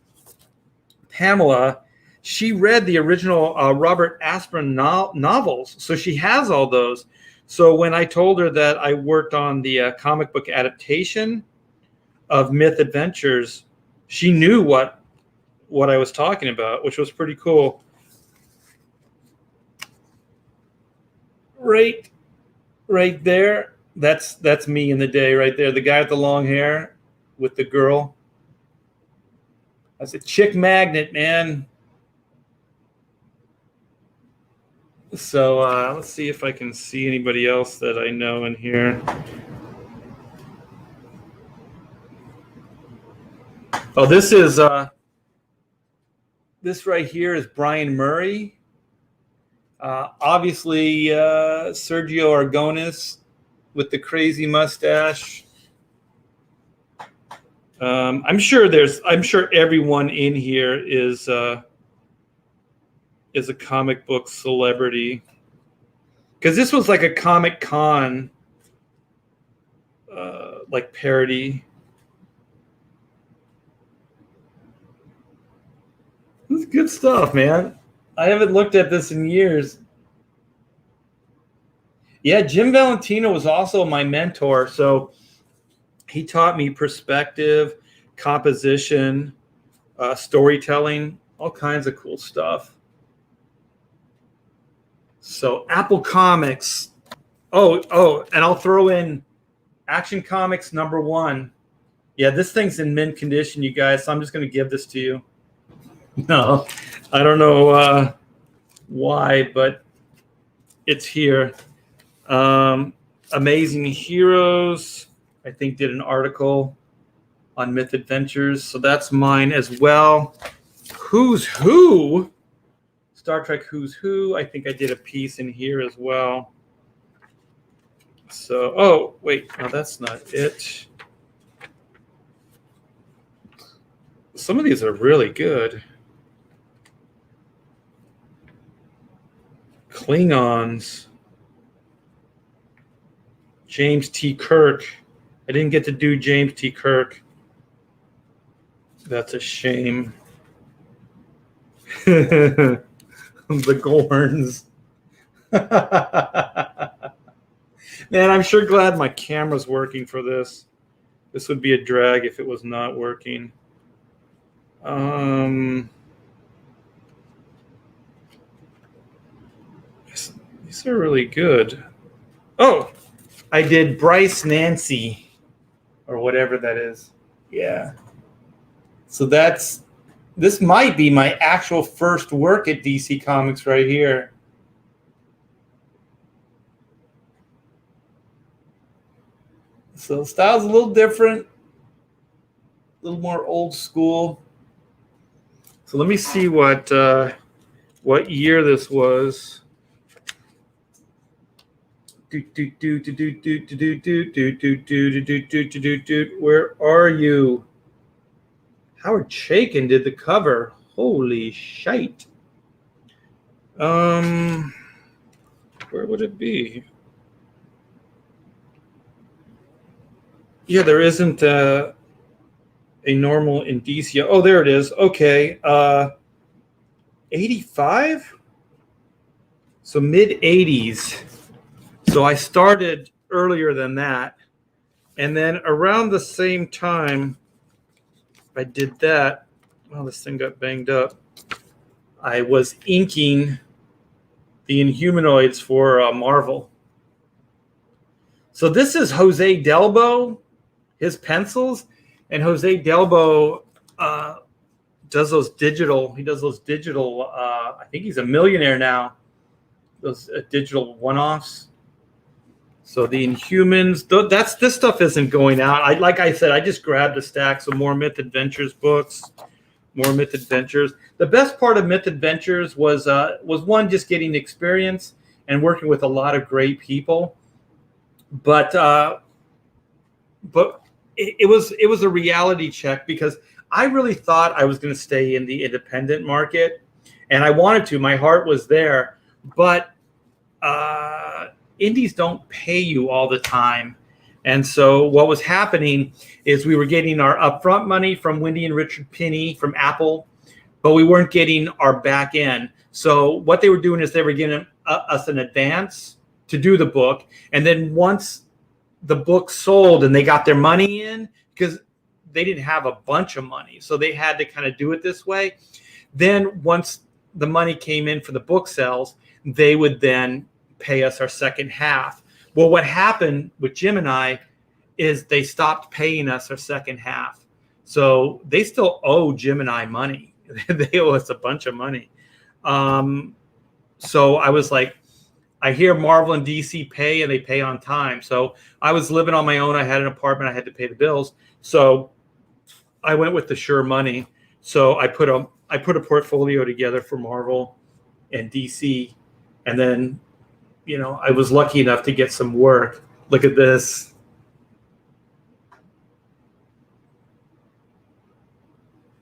Pamela, she read the original Robert Asprin novels. So she has all those. So when I told her that I worked on the comic book adaptation of Myth Adventures, she knew what I was talking about, which was pretty cool. Right there. That's me in the day right there. The guy with the long hair with the girl. That's a chick magnet, man. So let's see if I can see anybody else that I know in here. Oh, this is this right here is Brian Murray. Obviously, Sergio Aragonis with the crazy mustache. I'm sure everyone in here is is a comic book celebrity. Because this was like a Comic Con like parody. This is good stuff, man. I haven't looked at this in years. Yeah, Jim Valentino was also my mentor. So he taught me perspective, composition, storytelling, all kinds of cool stuff. So Apple Comics. Oh, and I'll throw in Action Comics #1. Yeah, this thing's in mint condition, you guys. So I'm just going to give this to you. No, I don't know why, but it's here. Amazing Heroes, I think, did an article on Myth Adventures, so that's mine as well. Who's Who? Star Trek Who's Who. I think I did a piece in here as well. So, oh, wait, no, that's not it. Some of these are really good. Klingons. James T. Kirk. I didn't get to do James T. Kirk. That's a shame. The Gorns. Man, I'm sure glad my camera's working for this. This would be a drag if it was not working. These are really good. Oh, I did Bryce Nancy, or whatever that is. Yeah. So this might be my actual first work at DC Comics right here. So the style's a little different, a little more old school. So let me see what year this was. Where are you? Howard Chaykin did the cover. Holy shite. Where would it be? Yeah, there isn't a normal indicia. Oh, there it is. Okay. 85? So mid-80s. So I started earlier than that. And then around the same time I did that, well, this thing got banged up. I was inking the Inhumanoids for Marvel. So this is Jose Delbo, his pencils. And Jose Delbo does those digital. He does those digital. I think he's a millionaire now. Those digital one-offs. So the Inhumans. This stuff isn't going out. Like I said, I just grabbed a stack. So more Myth Adventures books. More Myth Adventures. The best part of Myth Adventures was one, just getting experience and working with a lot of great people. But it was a reality check because I really thought I was going to stay in the independent market, and I wanted to. My heart was there, but indies don't pay you all the time. And so what was happening is we were getting our upfront money from Wendy and Richard Pinney from Apple, but we weren't getting our back end. So what they were doing is they were giving us an advance to do the book. And then once the book sold and they got their money in, because they didn't have a bunch of money, so they had to kind of do it this way. Then once the money came in for the book sales, they would then pay us our second half. Well, what happened with Jim and I is they stopped paying us our second half. So they still owe Jim and I money. They owe us a bunch of money. So I was like, I hear Marvel and DC pay, and they pay on time. So I was living on my own. I had an apartment. I had to pay the bills. So I went with the sure money. So I put a portfolio together for Marvel and DC, and then, you know, I was lucky enough to get some work. Look at this.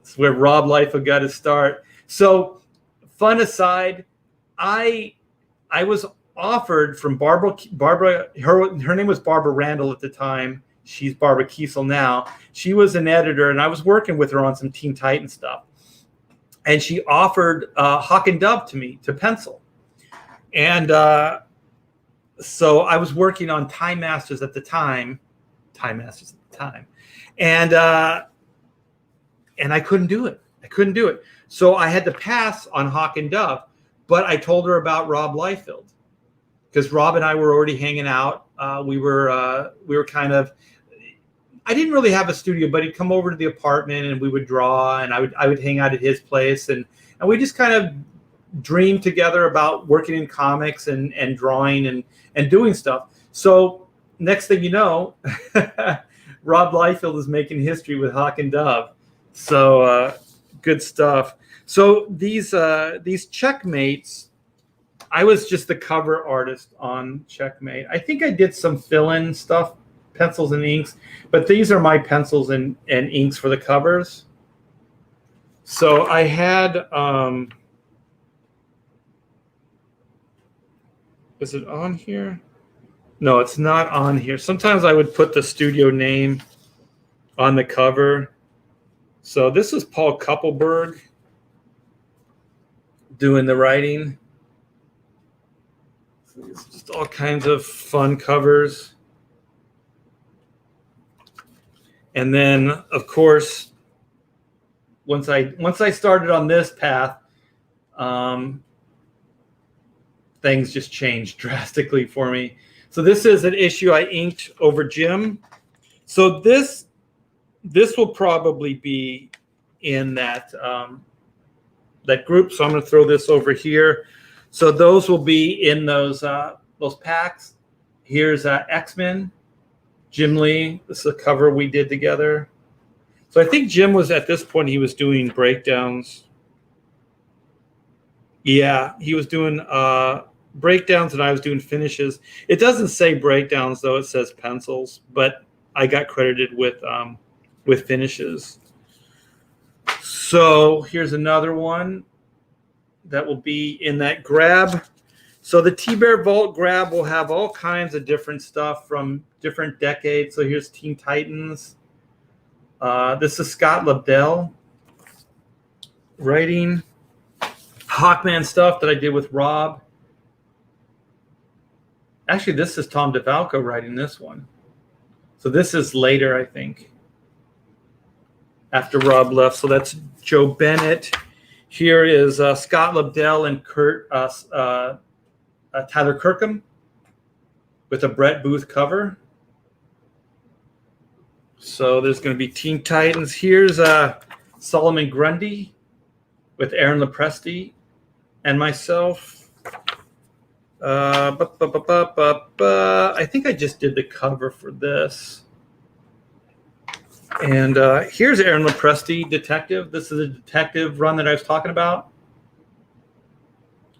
It's where Rob Liefeld got his start. So fun aside, I was offered from Barbara. Her name was Barbara Randall at the time. She's Barbara Kiesel now. She was an editor, and I was working with her on some Teen Titans stuff. And she offered Hawk and Dove to me to pencil. And so I was working on Time Masters at the time. And I couldn't do it. So I had to pass on Hawk and Dove. But I told her about Rob Liefeld, because Rob and I were already hanging out. We were kind of. I didn't really have a studio, but he'd come over to the apartment and we would draw, and I would hang out at his place, and we just kind of dreamed together about working in comics and drawing and doing stuff. So next thing you know, Rob Liefeld is making history with Hawk and Dove. So good stuff. So these Checkmates, I was just the cover artist on Checkmate. I think I did some fill-in stuff, pencils and inks, but these are my pencils and inks for the covers. So I had, is it on here? No, it's not on here. Sometimes I would put the studio name on the cover. So this is Paul Kuppelberg doing the writing. So it's just all kinds of fun covers. And then, of course, once I started on this path, things just changed drastically for me. So this is an issue I inked over Jim. So this will probably be in that that group. So I'm going to throw this over here. So those will be in those packs. Here's X-Men, Jim Lee. This is a cover we did together. So I think Jim was, at this point, he was doing breakdowns. Yeah, he was doing breakdowns and I was doing finishes. It doesn't say breakdowns though, it says pencils, but I got credited with finishes. So here's another one that will be in that grab. So the T-Bear Vault grab will have all kinds of different stuff from different decades. So here's Teen Titans. This is Scott Lobdell writing. Hawkman stuff that I did with Rob. Actually, this is Tom DeFalco writing this one. So this is later, I think, after Rob left. So that's Joe Bennett. Here is Scott Lobdell and Tyler Kirkham with a Brett Booth cover. So there's going to be Teen Titans. Here's Solomon Grundy with Aaron Lopresti and myself. I think I just did the cover for this. And here's Aaron Lopresti, Detective. This is a detective run that I was talking about.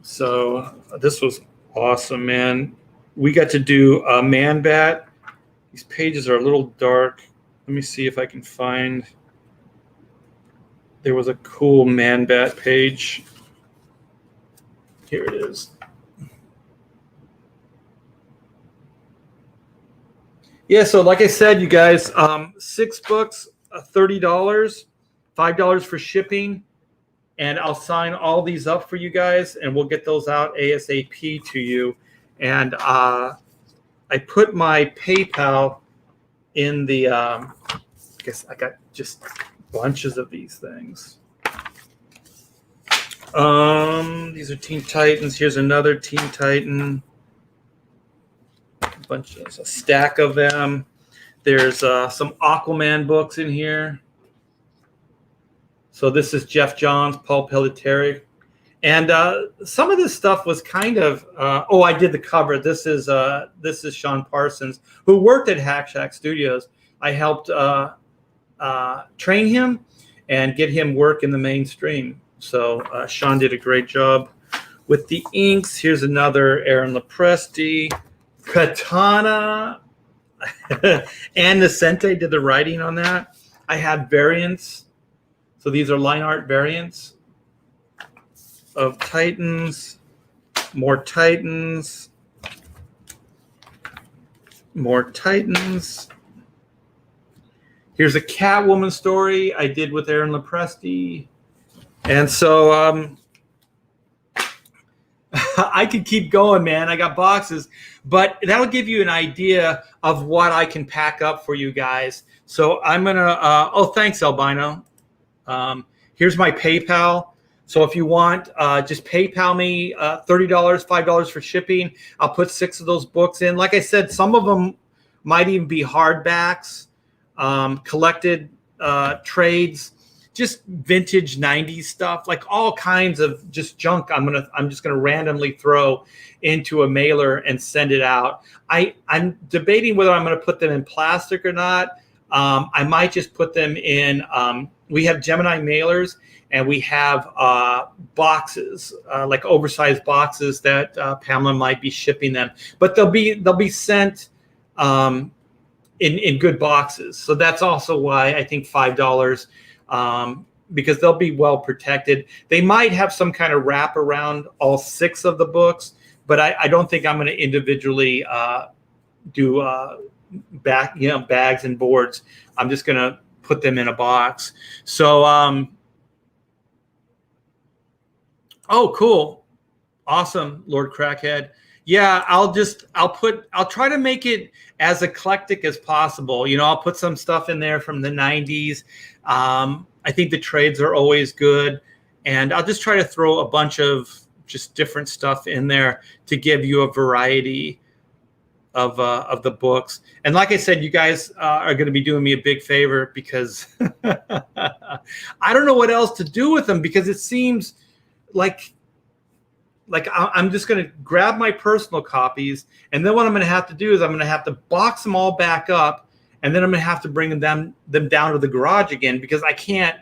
So this was awesome, man. We got to do Man Bat. These pages are a little dark. Let me see if I can find. There was a cool Man Bat page. Here it is. Yeah, so like I said, you guys, 6 books, $30, $5 for shipping, and I'll sign all these up for you guys, and we'll get those out ASAP to you. And I put my PayPal in the, I guess I got just bunches of these things. These are Teen Titans. Here's another Teen Titan. A stack of them. There's some Aquaman books in here. So this is Jeff Johns, Paul Pelletieri. And some of this stuff was kind of, I did the cover. This is Sean Parsons, who worked at Hack Shack Studios. I helped train him and get him work in the mainstream. So Sean did a great job with the inks. Here's another Aaron Lopresti. Katana and Nascente did the writing on that. I had variants. So these are line art variants. of Titans, more Titans, more Titans. Here's a Catwoman story I did with Aaron Lopresti. And so I could keep going, man. I got boxes, but that'll give you an idea of what I can pack up for you guys. So I'm going to, oh, thanks, Albino. Here's my PayPal. So if you want, just PayPal me $30, $5 for shipping. I'll put 6 of those books in. Like I said, some of them might even be hardbacks, collected trades, just vintage 90s stuff, like all kinds of just junk I'm just gonna randomly throw into a mailer and send it out. I'm debating whether I'm gonna put them in plastic or not. I might just put them in, we have Gemini mailers, and we have boxes, like oversized boxes that Pamela might be shipping them, but they'll be sent in good boxes. So that's also why I think $5, because they'll be well protected. They might have some kind of wrap around all 6 of the books, but I don't think I'm going to individually do bags and boards. I'm just going to put them in a box. So, oh, cool. Awesome, Lord Crackhead. Yeah, I'll try to make it as eclectic as possible. You know, I'll put some stuff in there from the 90s. I think the trades are always good. And I'll just try to throw a bunch of just different stuff in there to give you a variety of the books. And like I said, you guys are going to be doing me a big favor, because I don't know what else to do with them, because it seems like I'm just going to grab my personal copies, and then what I'm going to have to do is I'm going to have to box them all back up, and then I'm going to have to bring them down to the garage again, because I can't.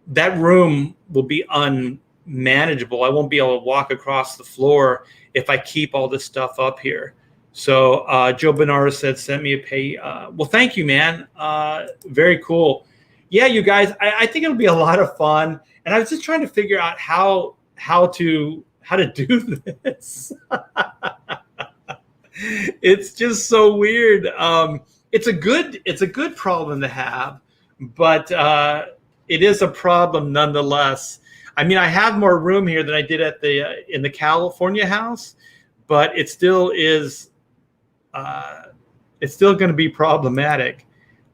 That room will be unmanageable. I won't be able to walk across the floor if I keep all this stuff up here. So Joe Benares said, send me a pay. Well, thank you, man. Very cool. Yeah, you guys, I think it'll be a lot of fun. And I was just trying to figure out how to do this. It's just so weird. It's a good problem to have, but it is a problem nonetheless. I mean, I have more room here than I did in the California house, but it still is. It's still going to be problematic.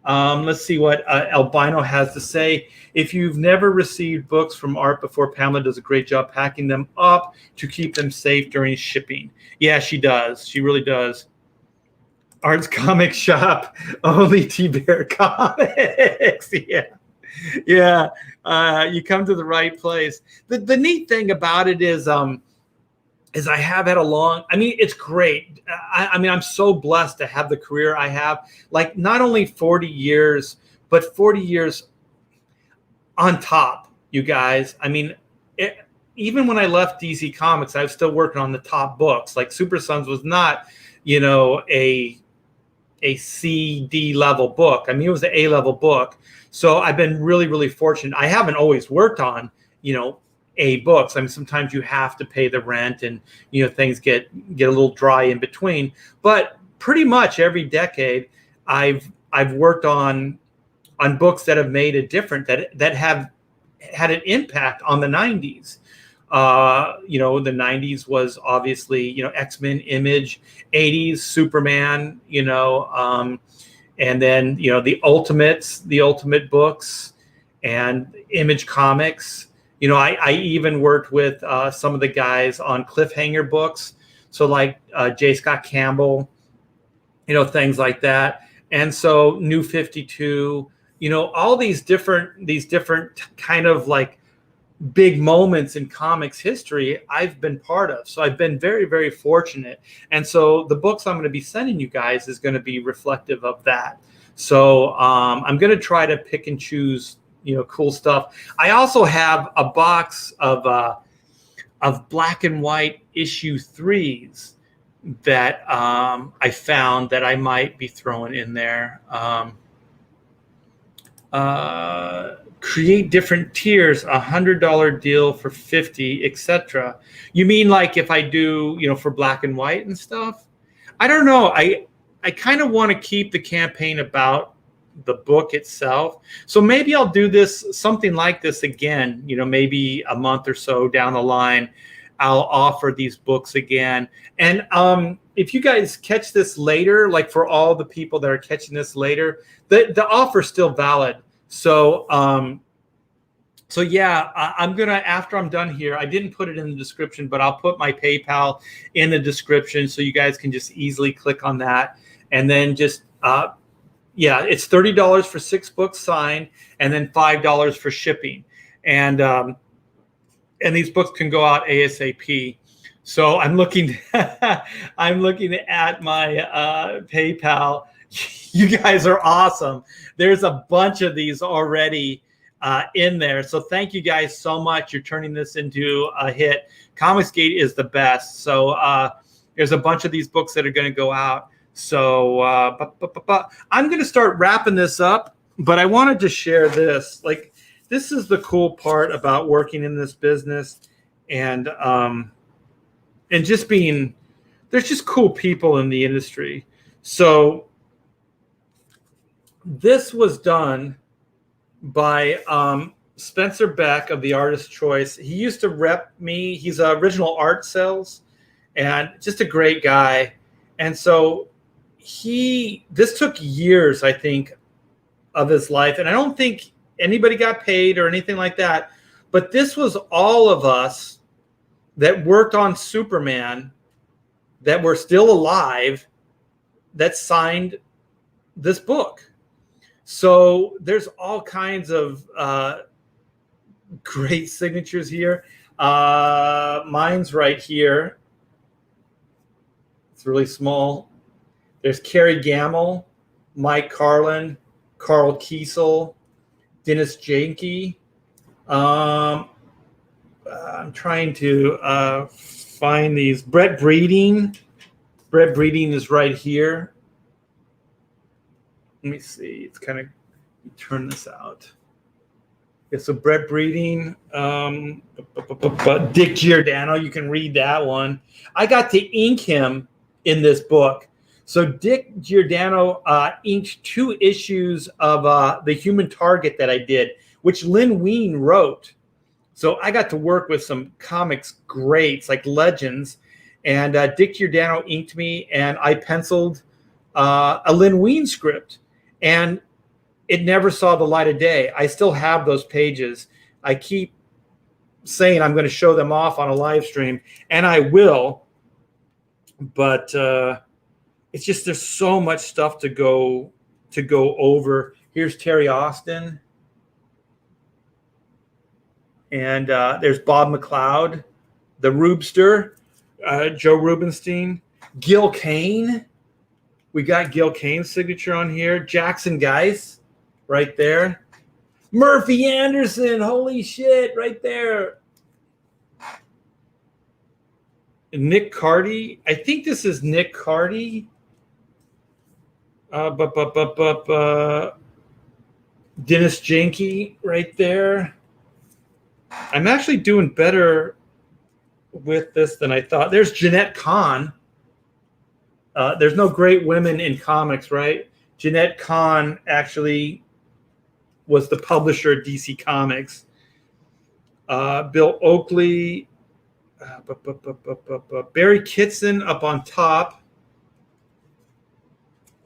Let's see what Albino has to say. If you've never received books from Art before, Pamela does a great job packing them up to keep them safe during shipping. Yeah, she does. She really does. Art's comic shop, only T-Bear comics. Yeah. You come to the right place. The neat thing about it is I have had it's great. I mean, I'm so blessed to have the career I have. Like, not only 40 years, but 40 years on top, you guys. I mean, even when I left DC Comics, I was still working on the top books. Like, Super Sons was not, a C, D level book. I mean, it was an A level book. So I've been really, really fortunate. I haven't always worked on, A books. I mean, sometimes you have to pay the rent, and things get a little dry in between. But pretty much every decade, I've worked on books that have made a difference, that have had an impact on the 90s. The 90s was obviously X-Men, Image, 80s Superman, and then the Ultimate books, and Image Comics. I even worked with some of the guys on cliffhanger books. So like J. Scott Campbell, things like that. And so New 52, all these different kind of like big moments in comics history I've been part of. So I've been very, very fortunate. And so the books I'm going to be sending you guys is going to be reflective of that. So I'm going to try to pick and choose cool stuff. I also have a box of black and white issue 3s that I found that I might be throwing in there. create different tiers, $100 deal for 50, etc. You mean like if I do, for black and white and stuff? I don't know. I kind of want to keep the campaign about the book itself. So maybe I'll do something like this again, maybe a month or so down the line. I'll offer these books again. And if you guys catch this later, like for all the people that are catching this later, the offer is still valid. So, yeah, I'm going to, after I'm done here, I didn't put it in the description, but I'll put my PayPal in the description so you guys can just easily click on that. And then just, it's $30 for 6 books signed and then $5 for shipping. And these books can go out ASAP. So I'm looking, I'm looking at my PayPal. You guys are awesome. There's a bunch of these already in there. So thank you guys so much. You're turning this into a hit. Comicsgate is the best. So there's a bunch of these books that are going to go out. So I'm going to start wrapping this up, but I wanted to share this. Like, this is the cool part about working in this business, and just being, there's just cool people in the industry. So this was done by Spencer Beck of the Artist Choice. He used to rep me. He's Original Art Sales, and just a great guy. And so this took years, I think, of his life. And I don't think anybody got paid or anything like that. But this was all of us that worked on Superman that were still alive that signed this book. So there's all kinds of great signatures here. Mine's right here. It's really small. There's Kerry Gamble, Mike Carlin, Carl Kiesel, Dennis Janke. I'm trying to find these. Brett Breeding. Brett Breeding is right here. Let me see. It's kind of, turn this out. Yeah, so Brett Breeding, Dick Giordano. You can read that one. I got to ink him in this book. So Dick Giordano inked 2 issues of The Human Target that I did, which Lynn Wein wrote. So I got to work with some comics greats like legends, and Dick Giordano inked me, and I penciled a Lynn Wein script, and it never saw the light of day. I still have those pages. I keep saying I'm going to show them off on a live stream, and I will, but it's just, there's so much stuff to go over. Here's Terry Austin. And there's Bob McLeod, the Rubester, Joe Rubenstein, Gil Kane. We got Gil Kane's signature on here. Jackson Geis, right there. Murphy Anderson, holy shit, right there. Nick Carty. I think this is Nick Carty. Dennis Janke right there. I'm actually doing better with this than I thought. There's Jeanette Kahn. There's no great women in comics, right? Jeanette Kahn actually was the publisher at DC Comics. Bill Oakley, Barry Kitson up on top.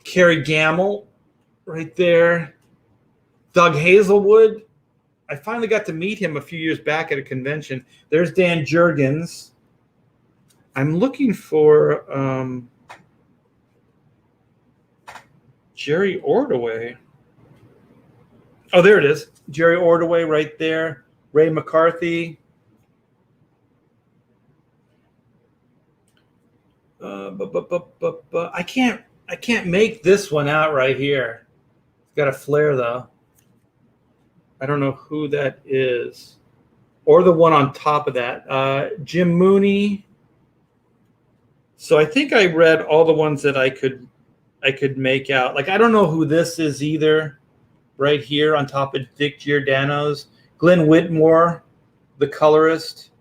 Kerry Gamble right there. Doug Hazelwood. I finally got to meet him a few years back at a convention. There's Dan Jurgens. I'm looking for Jerry Ordway. Oh, there it is. Jerry Ordway right there. Ray McCarthy. I can't make this one out right here. It's got a flare though. I don't know who that is, or the one on top of that. Jim Mooney. So I think I read all the ones that I could make out. Like, I don't know who this is either. right here on top of Dick Giordano's. Glenn Whitmore, the colorist.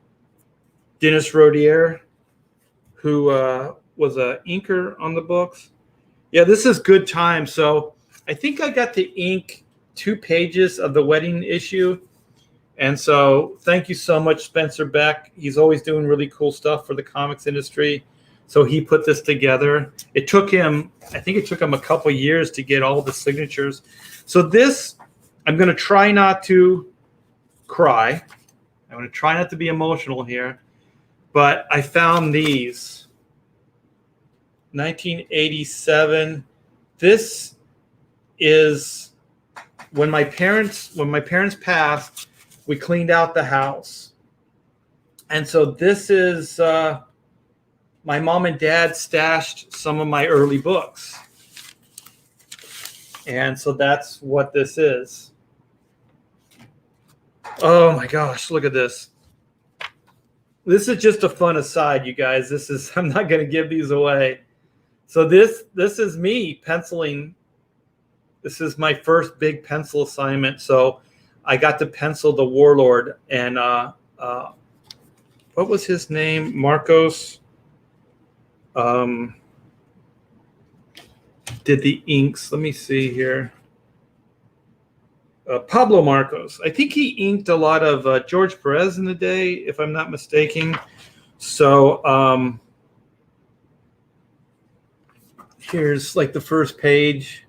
Dennis Rodier, who was a inker on the books. Yeah, this is good time. So I think I got to ink 2 pages of the wedding issue. And so thank you so much, Spencer Beck. He's always doing really cool stuff for the comics industry. So he put this together. I think it took him a couple years to get all the signatures. So this, I'm going to try not to cry. I'm going to try not to be emotional here. But I found these. 1987. This is when my parents passed, we cleaned out the house. And so this is my mom and dad stashed some of my early books. And so that's what this is. Oh my gosh, look at this. This is just a fun aside, you guys. I'm not going to give these away. So this is me penciling. This is my first big pencil assignment. So I got to pencil the Warlord, and what was his name? Marcos did the inks. Let me see here. Pablo Marcos. I think he inked a lot of George Perez in the day, if I'm not mistaken. So here's like the first page.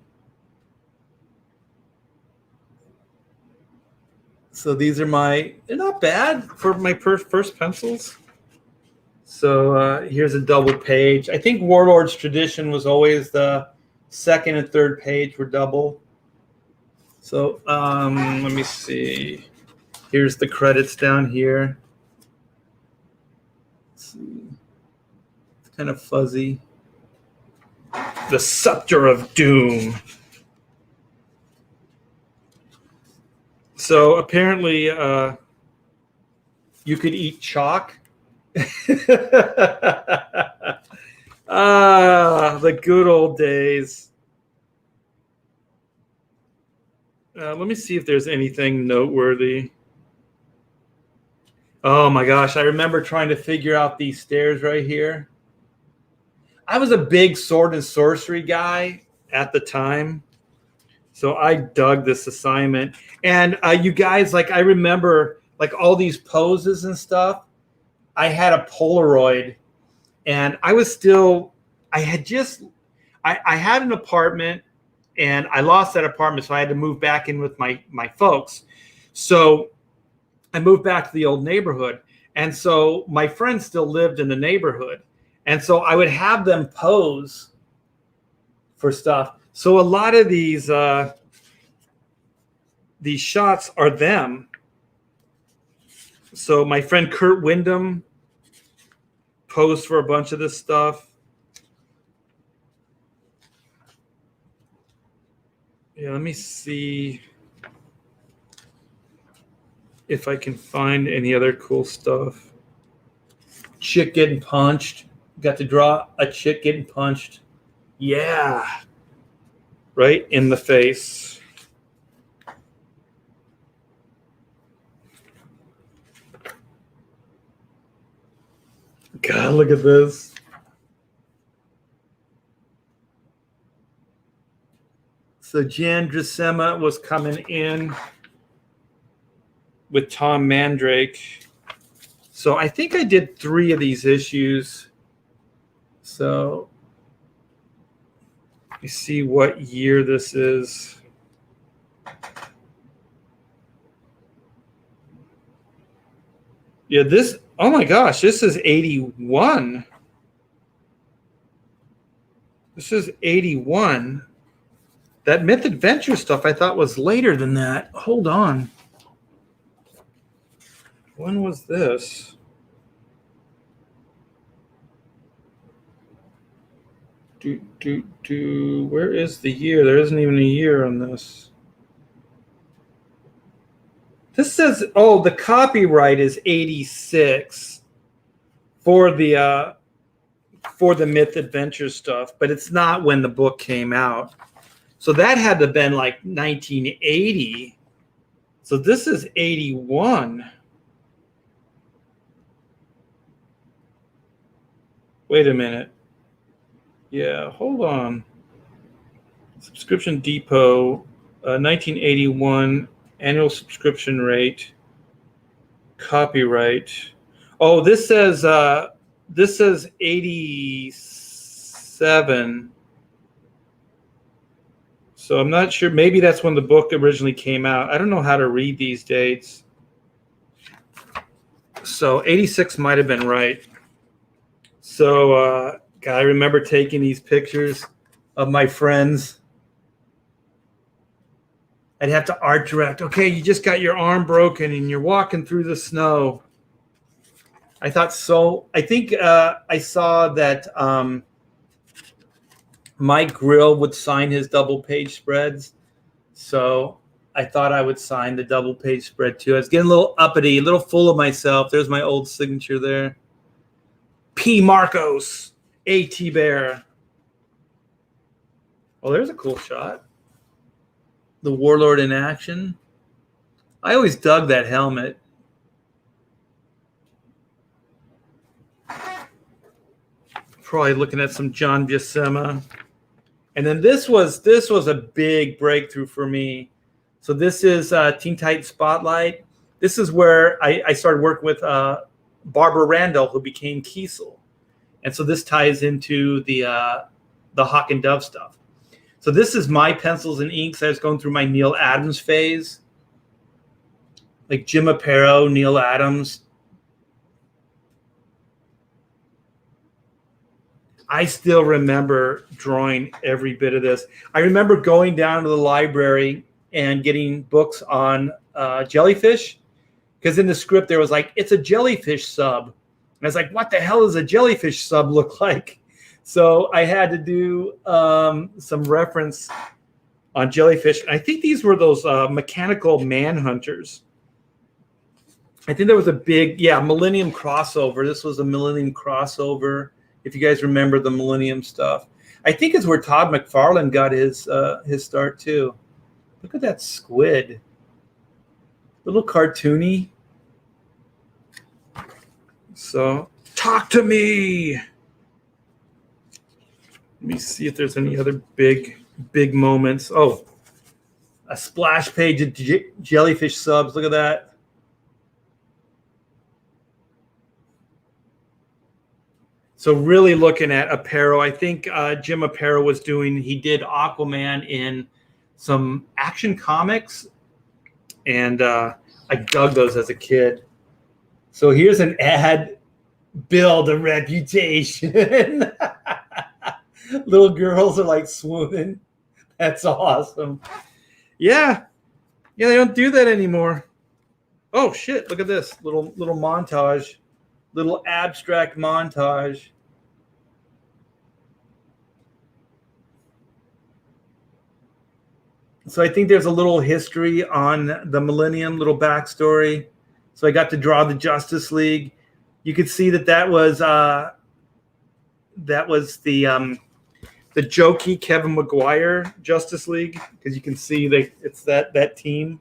So these are they're not bad for my first pencils. So here's a double page. I think Warlord's tradition was always the second and third page were double. So let me see. Here's the credits down here. Let's see. It's kind of fuzzy. The Scepter of Doom. So apparently you could eat chalk. The good old days. Let me see if there's anything noteworthy. Oh my gosh, I remember trying to figure out these stairs right here. I was a big sword and sorcery guy at the time. So I dug this assignment. And you guys, like, I remember like all these poses and stuff. I had a Polaroid, and I had an apartment, and I lost that apartment, so I had to move back in with my folks. So I moved back to the old neighborhood. And so my friends still lived in the neighborhood. And so I would have them pose for stuff. So a lot of these shots are them. So my friend Kurt Wyndham posed for a bunch of this stuff. Yeah, let me see if I can find any other cool stuff. Chick getting punched. Got to draw a chick getting punched. Yeah. Right in the face. God, look at this. So Jan Dracema was coming in with Tom Mandrake. So I think I did 3 of these issues. So let me see what year this is. Yeah, oh my gosh, this is 81. This is 81. That Myth Adventure stuff I thought was later than that. Hold on. When was this? Where is the year? There isn't even a year on this. This says, oh, the copyright is 86 for the Myth Adventure stuff, but it's not when the book came out. So that had to have been like 1980. So this is 81. Wait a minute. Yeah, hold on. Subscription Depot, 1981 annual subscription rate, copyright. Oh, this says 87. So I'm not sure. Maybe that's when the book originally came out. I don't know how to read these dates. So 86 might have been right. So God, I remember taking these pictures of my friends. I'd have to art direct. Okay, you just got your arm broken and you're walking through the snow. I thought so. I think I saw that Mike Grill would sign his double page spreads. So I thought I would sign the double page spread too. I was getting a little uppity, a little full of myself. There's my old signature there. P. Marcos, A.T. Bear. Oh, there's a cool shot. The Warlord in action. I always dug that helmet. Probably looking at some John Buscema. And then this was a big breakthrough for me. So this is Teen Titans Spotlight. This is where I started working with Barbara Randall, who became Kiesel. And so this ties into the Hawk and Dove stuff. So this is my pencils and inks. I was going through my Neil Adams phase. Like Jim Aparo, Neil Adams. I still remember drawing every bit of this. I remember going down to the library and getting books on jellyfish, because in the script there was like, it's a jellyfish sub. And I was like, what the hell does a jellyfish sub look like? So I had to do some reference on jellyfish. And I think these were those mechanical manhunters. I think there was a big, Millennium crossover. This was a Millennium crossover. If you guys remember the Millennium stuff, I think it's where Todd McFarlane got his start too. Look at that squid, little cartoony. So talk to me. Let me see if there's any other big moments. Oh, a splash page of jellyfish subs. Look at that. So really looking at Aparo, I think Jim Aparo he did Aquaman in some Action Comics, and I dug those as a kid. So here's an ad, build a reputation. Little girls are like swooning. That's awesome. Yeah, they don't do that anymore. Oh shit, look at this little montage. Little abstract montage. So I think there's a little history on the Millennium, little backstory. So I got to draw the Justice League. You could see that was the jokey Kevin Maguire Justice League, because you can see it's that team.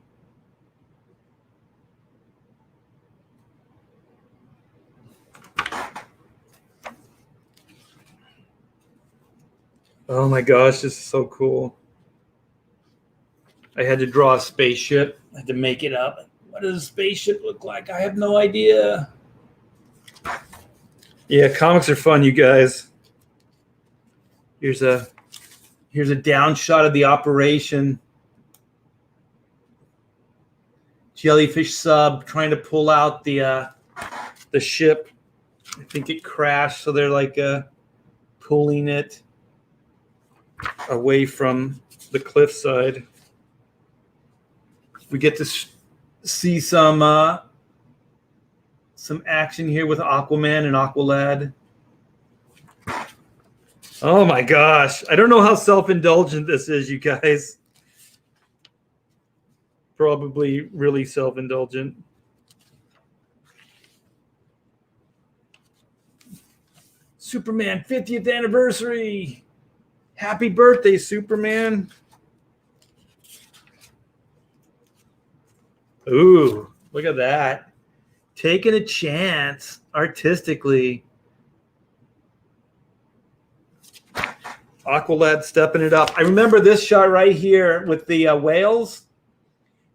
Oh my gosh, this is so cool. I had to draw a spaceship. I had to make it up. What does a spaceship look like? I have no idea. Yeah, comics are fun, you guys. Here's a down shot of the operation. Jellyfish sub trying to pull out the ship. I think it crashed, so they're like pulling it away from the cliffside. We get to see some action here with Aquaman and Aqualad. Oh my gosh. I don't know how self-indulgent this is, you guys. Probably really self-indulgent. Superman 50th anniversary. Happy birthday, Superman. Ooh, look at that. Taking a chance artistically. Aqualad stepping it up. I remember this shot right here with the whales.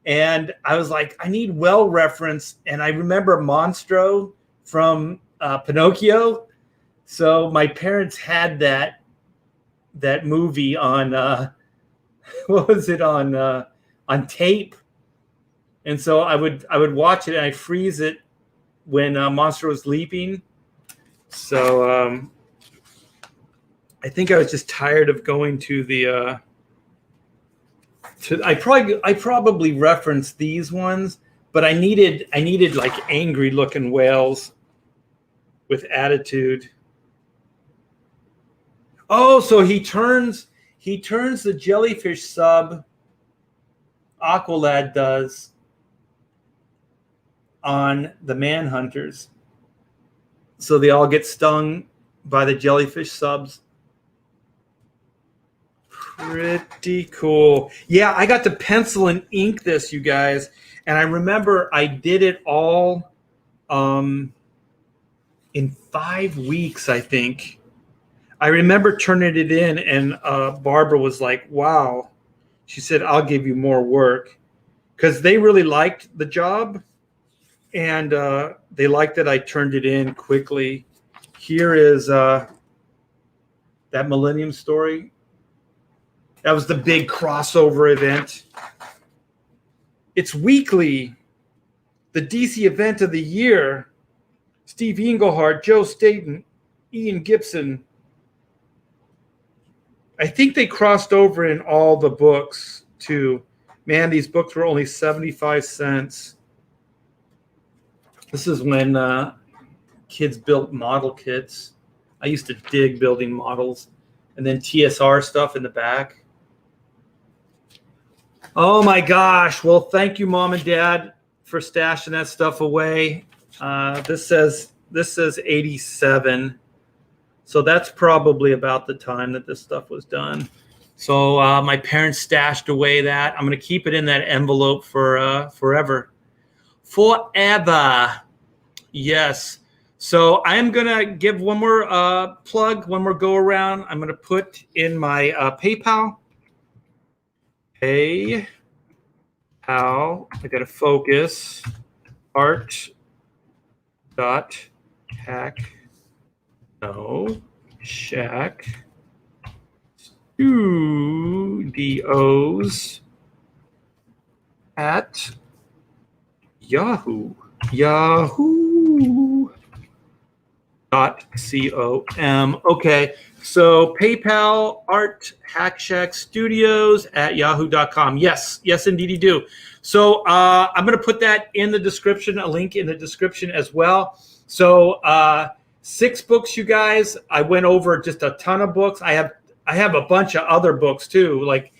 And I was like, I need whale reference. And I remember Monstro from Pinocchio. So my parents had that movie on, what was it, on tape. And so I would watch it and I'd freeze it when Monstro was leaping. So I think I was just tired of going to the I probably referenced these ones, but I needed like angry looking whales with attitude. Oh, so he turns the jellyfish sub, Aqualad does, on the manhunters. So they all get stung by the jellyfish subs. Pretty cool. Yeah, I got to pencil and ink this, you guys. And I remember I did it all in 5 weeks, I think. I remember turning it in, and Barbara was like, wow. She said, I'll give you more work. Because they really liked the job, and they liked that I turned it in quickly. Here is that Millennium Story. That was the big crossover event. It's weekly. The DC event of the year. Steve Englehart, Joe Staten, Ian Gibson. I think they crossed over in all the books too. Man, these books were only 75 cents. This is when kids built model kits. I used to dig building models. And then TSR stuff in the back. Oh my gosh. Well, thank you, Mom and Dad, for stashing that stuff away. This says 87. So that's probably about the time that this stuff was done. So my parents stashed away that. I'm going to keep it in that envelope for forever. Forever. Yes. So I'm going to give one more plug, one more go around. I'm going to put in my PayPal. PayPal. I got to focus. Art.hack. No. Shack. Studios at Yahoo. Yahoo.com. Okay. So PayPal, Art Hack Shack Studios at yahoo.com. Yes, indeed you do. So I'm going to put that in the description, a link in the description as well. So 6 books, you guys. I went over just a ton of books. I have a bunch of other books too, like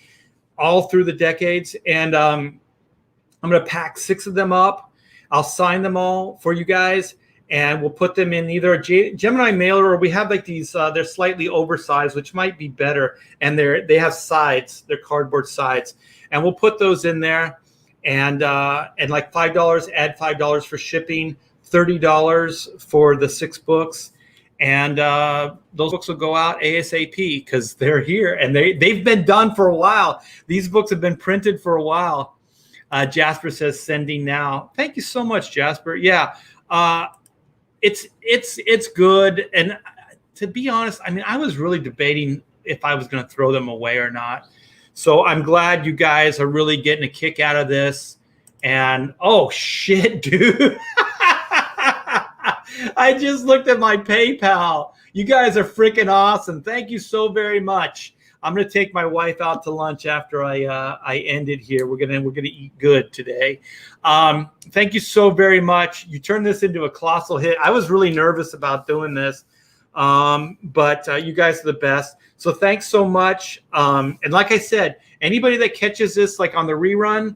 all through the decades. And I'm going to pack 6 of them up. I'll sign them all for you guys. And we'll put them in either a Gemini mailer, or we have like these, they're slightly oversized, which might be better. And they have sides, they're cardboard sides. And we'll put those in there. And like $5, add $5 for shipping, $30 for the 6 books. And those books will go out ASAP because they're here. And they've been done for a while. These books have been printed for a while. Jasper says sending now. Thank you so much, Jasper. Yeah. It's good. And to be honest, I mean, I was really debating if I was going to throw them away or not. So I'm glad you guys are really getting a kick out of this. And oh shit, dude. I just looked at my PayPal. You guys are freaking awesome. Thank you so very much. I'm going to take my wife out to lunch after I end it here. We're gonna eat good today. Thank you so very much. You turned this into a colossal hit. I was really nervous about doing this, but you guys are the best. So thanks so much. And like I said, anybody that catches this like on the rerun,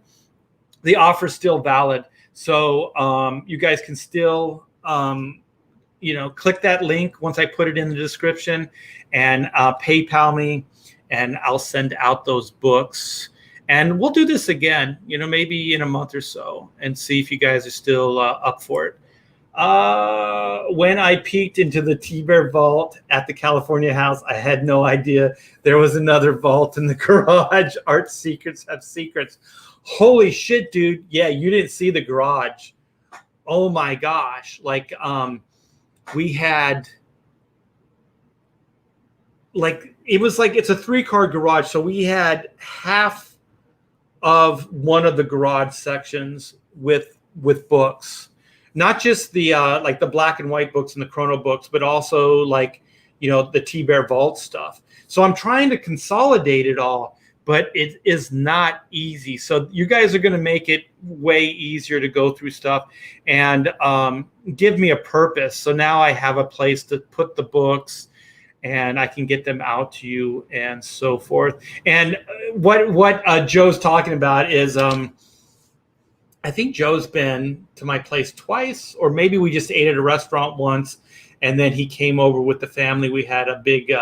the offer is still valid. So you guys can still click that link once I put it in the description, and PayPal me. And I'll send out those books. And we'll do this again, maybe in a month or so, and see if you guys are still up for it. When I peeked into the T-Bear vault at the California house, I had no idea there was another vault in the garage. Art secrets have secrets. Holy shit, dude. Yeah, you didn't see the garage. Oh my gosh. Like, we had, like, it was like, it's a 3-car garage. So we had half of one of the garage sections with books, not just the like the black and white books and the Chrono books, but also like, the T-Bear Vault stuff. So I'm trying to consolidate it all, but it is not easy. So you guys are going to make it way easier to go through stuff and give me a purpose. So now I have a place to put the books, and I can get them out to you and so forth. And what Joe's talking about is, I think Joe's been to my place twice, or maybe we just ate at a restaurant once, and then he came over with the family. We had a big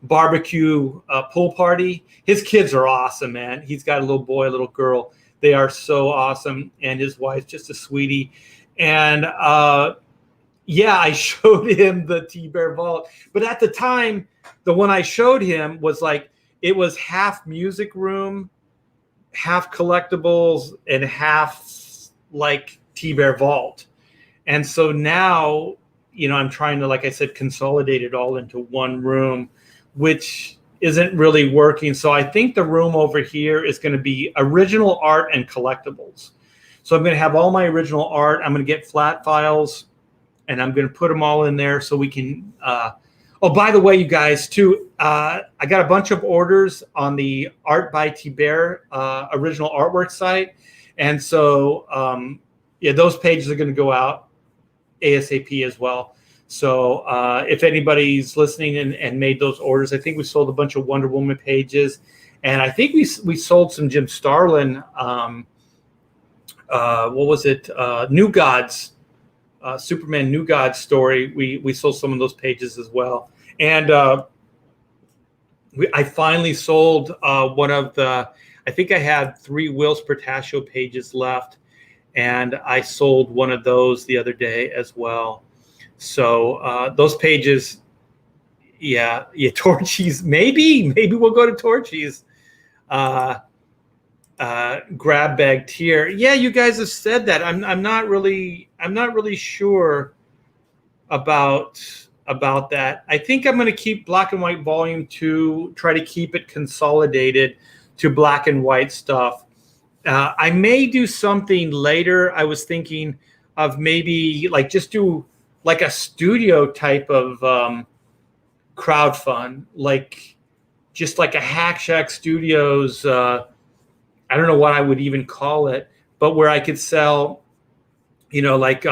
barbecue pool party. His kids are awesome, man. He's got a little boy, a little girl. They are so awesome, and his wife's just a sweetie. And yeah, I showed him the T-Bear Vault. But at the time, the one I showed him was like, it was half music room, half collectibles, and half like T-Bear Vault. And so now, I'm trying to, like I said, consolidate it all into one room, which isn't really working. So I think the room over here is going to be original art and collectibles. So I'm going to have all my original art. I'm going to get flat files, and I'm going to put them all in there so we can. Oh, by the way, you guys, too, I got a bunch of orders on the Art by T-Bear original artwork site. And so, yeah, those pages are going to go out ASAP as well. So if anybody's listening and made those orders, I think we sold a bunch of Wonder Woman pages. And I think we sold some Jim Starlin, what was it? New Gods. Superman New God story. We sold some of those pages as well, and I finally sold one of the. I think I had 3 Whilce Portacio pages left, and I sold one of those the other day as well. So those pages, yeah, Torchies. Maybe we'll go to Torchies. Grab bag tier. Yeah, you guys have said that. I'm not really sure about that. I think I'm going to keep Black and White Volume 2, try to keep it consolidated to black and white stuff. I may do something later. I was thinking of maybe like just do like a studio type of crowdfund, like just like a Hack Shack Studios. I don't know what I would even call it, but where I could sell, like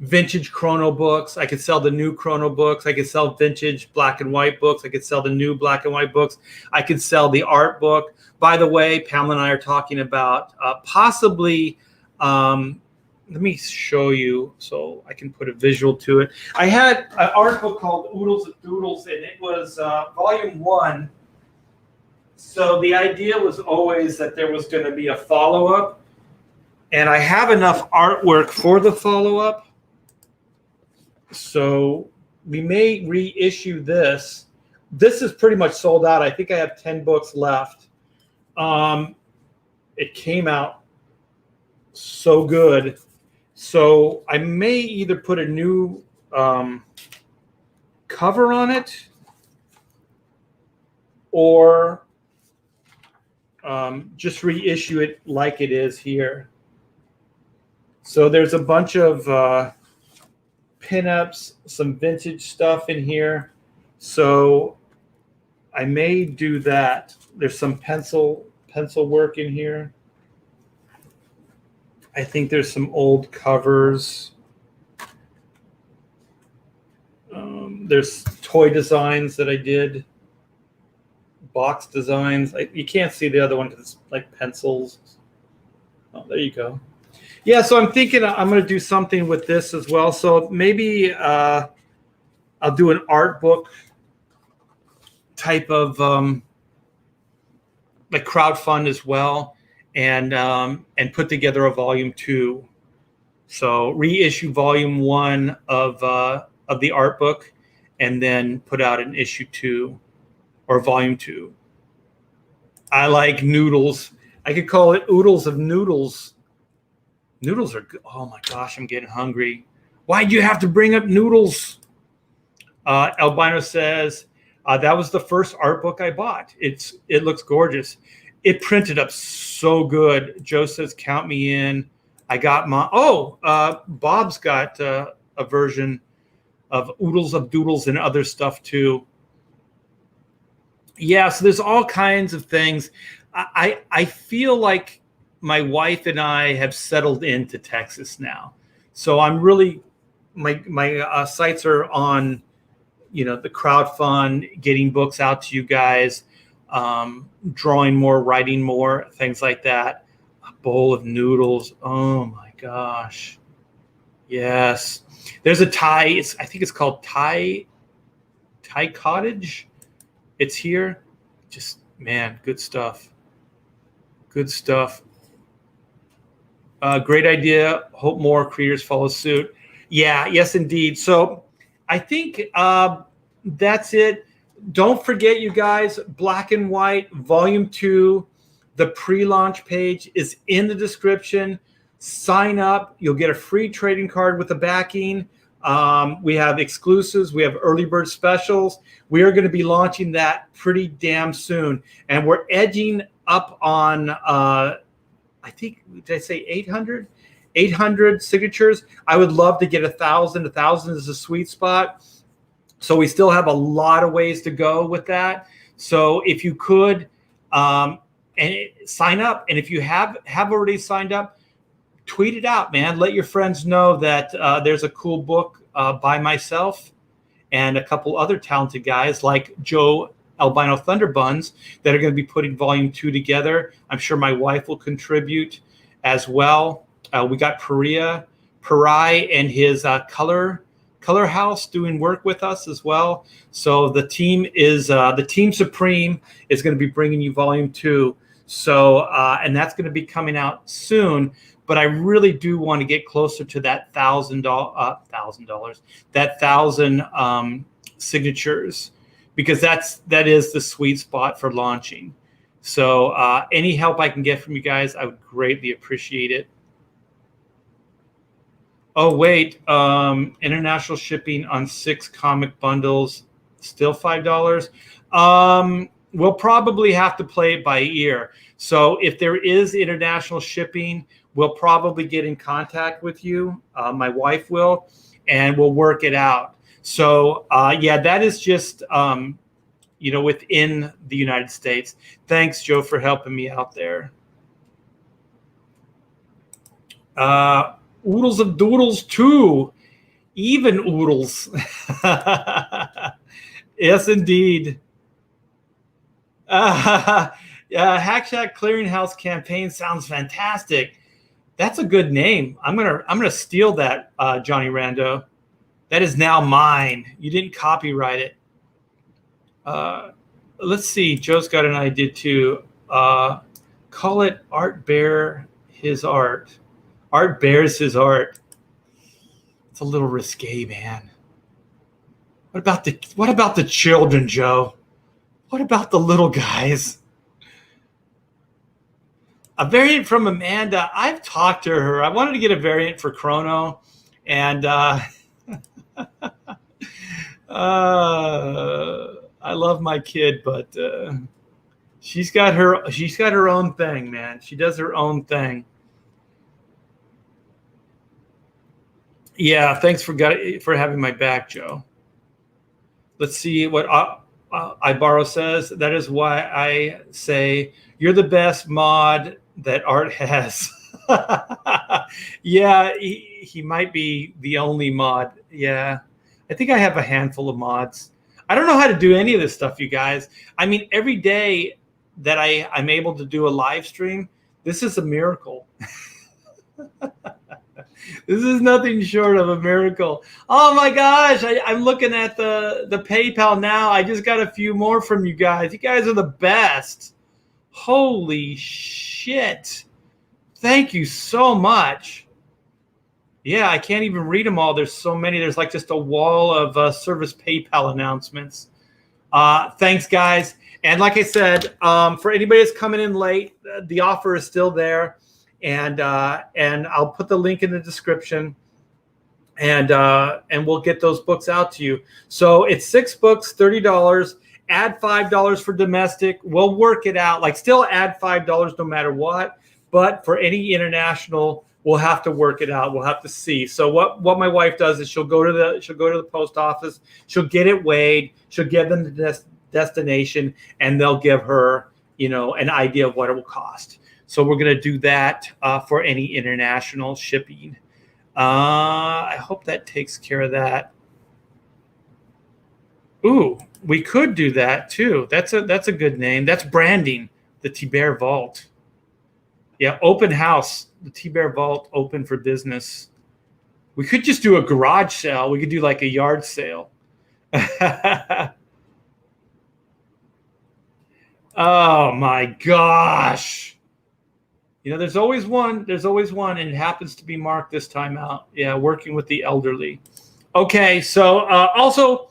vintage Chrono books. I could sell the new Chrono books. I could sell vintage black and white books. I could sell the new black and white books. I could sell the art book. By the way, Pamela and I are talking about possibly, let me show you so I can put a visual to it. I had an art book called Oodles and Doodles, and it was volume 1. So the idea was always that there was going to be a follow-up, and I have enough artwork for the follow-up. So we may reissue this. This is pretty much sold out. I think I have 10 books left. It came out so good. So I may either put a new cover on it or just reissue it like it is here. So there's a bunch of pinups, some vintage stuff in here. So I may do that. There's some pencil work in here. I think there's some old covers. There's toy designs that I did. Box designs. You can't see the other one because it's like pencils. Oh, there you go. Yeah, so I'm thinking I'm going to do something with this as well. So maybe I'll do an art book type of like crowdfund as well, and put together a volume 2. So reissue volume 1 of the art book, and then put out an issue 2 or volume 2. I like noodles. I could call it oodles of noodles. Noodles are good. Oh my gosh, I'm getting hungry. Why'd you have to bring up noodles? Albino says, that was the first art book I bought. It looks gorgeous. It printed up so good. Joe says, count me in. I got my, Bob's got a version of Oodles of Doodles and other stuff too. Yeah, so there's all kinds of things. I feel like my wife and I have settled into Texas now. So I'm really, my sights are on, the crowdfund, getting books out to you guys, drawing more, writing more, things like that. A bowl of noodles. Oh my gosh. Yes. There's a Thai, I think it's called Thai Cottage. It's here. Just, man, good stuff. Good stuff. Great idea. Hope more creators follow suit. Yeah, yes, indeed. So I think that's it. Don't forget, you guys, Black and White, Volume 2. The pre-launch page is in the description. Sign up. You'll get a free trading card with the backing. We have exclusives. We have early bird specials. We are going to be launching that pretty damn soon. And we're edging up on, I think, did I say 800? 800 signatures. I would love to get 1,000. 1,000 is a sweet spot. So we still have a lot of ways to go with that. So if you could and sign up. And if you have already signed up, tweet it out, man. Let your friends know that there's a cool book by myself and a couple other talented guys like Joe Albino Thunderbuns that are going to be putting volume 2 together. I'm sure my wife will contribute as well. We got Parai and his color house doing work with us as well. So the team is the Team Supreme is going to be bringing you volume 2. So and that's going to be coming out soon. But I really do want to get closer to that $1,000, that 1,000 signatures, because that is the sweet spot for launching. So any help I can get from you guys, I would greatly appreciate it. Oh wait, international shipping on 6 comic bundles, still $5. We'll probably have to play it by ear. So if there is international shipping, we'll probably get in contact with you. My wife will, and we'll work it out. So yeah, that is just, within the United States. Thanks, Joe, for helping me out there. Oodles of Doodles 2, even oodles. Yes, indeed. Hack Shack Clearinghouse campaign sounds fantastic. That's a good name. I'm gonna steal that, Johnny Rando. That is now mine. You didn't copyright it. Let's see. Joe's got an idea too. Call it Art Bear His Art. Art bears his art. It's a little risque, man. What about the children, Joe? What about the little guys? A variant from Amanda. I've talked to her. I wanted to get a variant for Chrono, and I love my kid, but she's got her own thing, man. She does her own thing. Yeah, thanks for having my back, Joe. Let's see what Ibaro says. That is why I say you're the best mod that Art has. Yeah, he might be the only mod. Yeah, I think I have a handful of mods. I don't know how to do any of this stuff, you guys. I mean, every day that I'm able to do a live stream, this is a miracle. This is nothing short of a miracle. Oh my gosh, I'm looking at the PayPal now. I just got a few more from you guys. You guys are the best. Holy shit. Thank you so much. Yeah, I can't even read them all. There's so many. There's like just a wall of service PayPal announcements. Thanks, guys. And like I said, for anybody that's coming in late, the offer is still there. And I'll put the link in the description. And we'll get those books out to you. So it's 6 books, $30. Add $5 for domestic. We'll work it out. Like still add $5 no matter what. But for any international, we'll have to work it out. We'll have to see. So what my wife does is she'll go to the post office. She'll get it weighed. She'll give them the destination, and they'll give her, an idea of what it will cost. So we're gonna do that for any international shipping. I hope that takes care of that. Ooh, we could do that too. That's a good name. That's branding. The T-Bear Vault. Yeah, open house. The T-Bear Vault open for business. We could just do a garage sale. We could do like a yard sale. Oh my gosh. There's always one, and it happens to be Mark this time out. Yeah, working with the elderly. Okay, so also,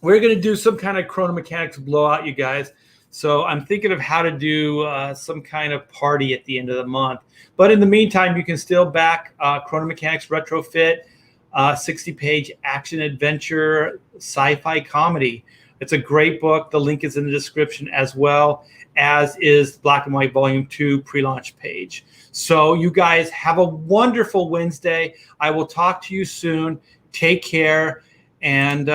we're going to do some kind of Chrono Mechanics blowout, you guys. So I'm thinking of how to do some kind of party at the end of the month. But in the meantime, you can still back Chrono Mechanics Retrofit, 60-page action-adventure sci-fi comedy. It's a great book. The link is in the description, as well as is Black and White Volume 2 pre-launch page. So you guys have a wonderful Wednesday. I will talk to you soon. Take care. And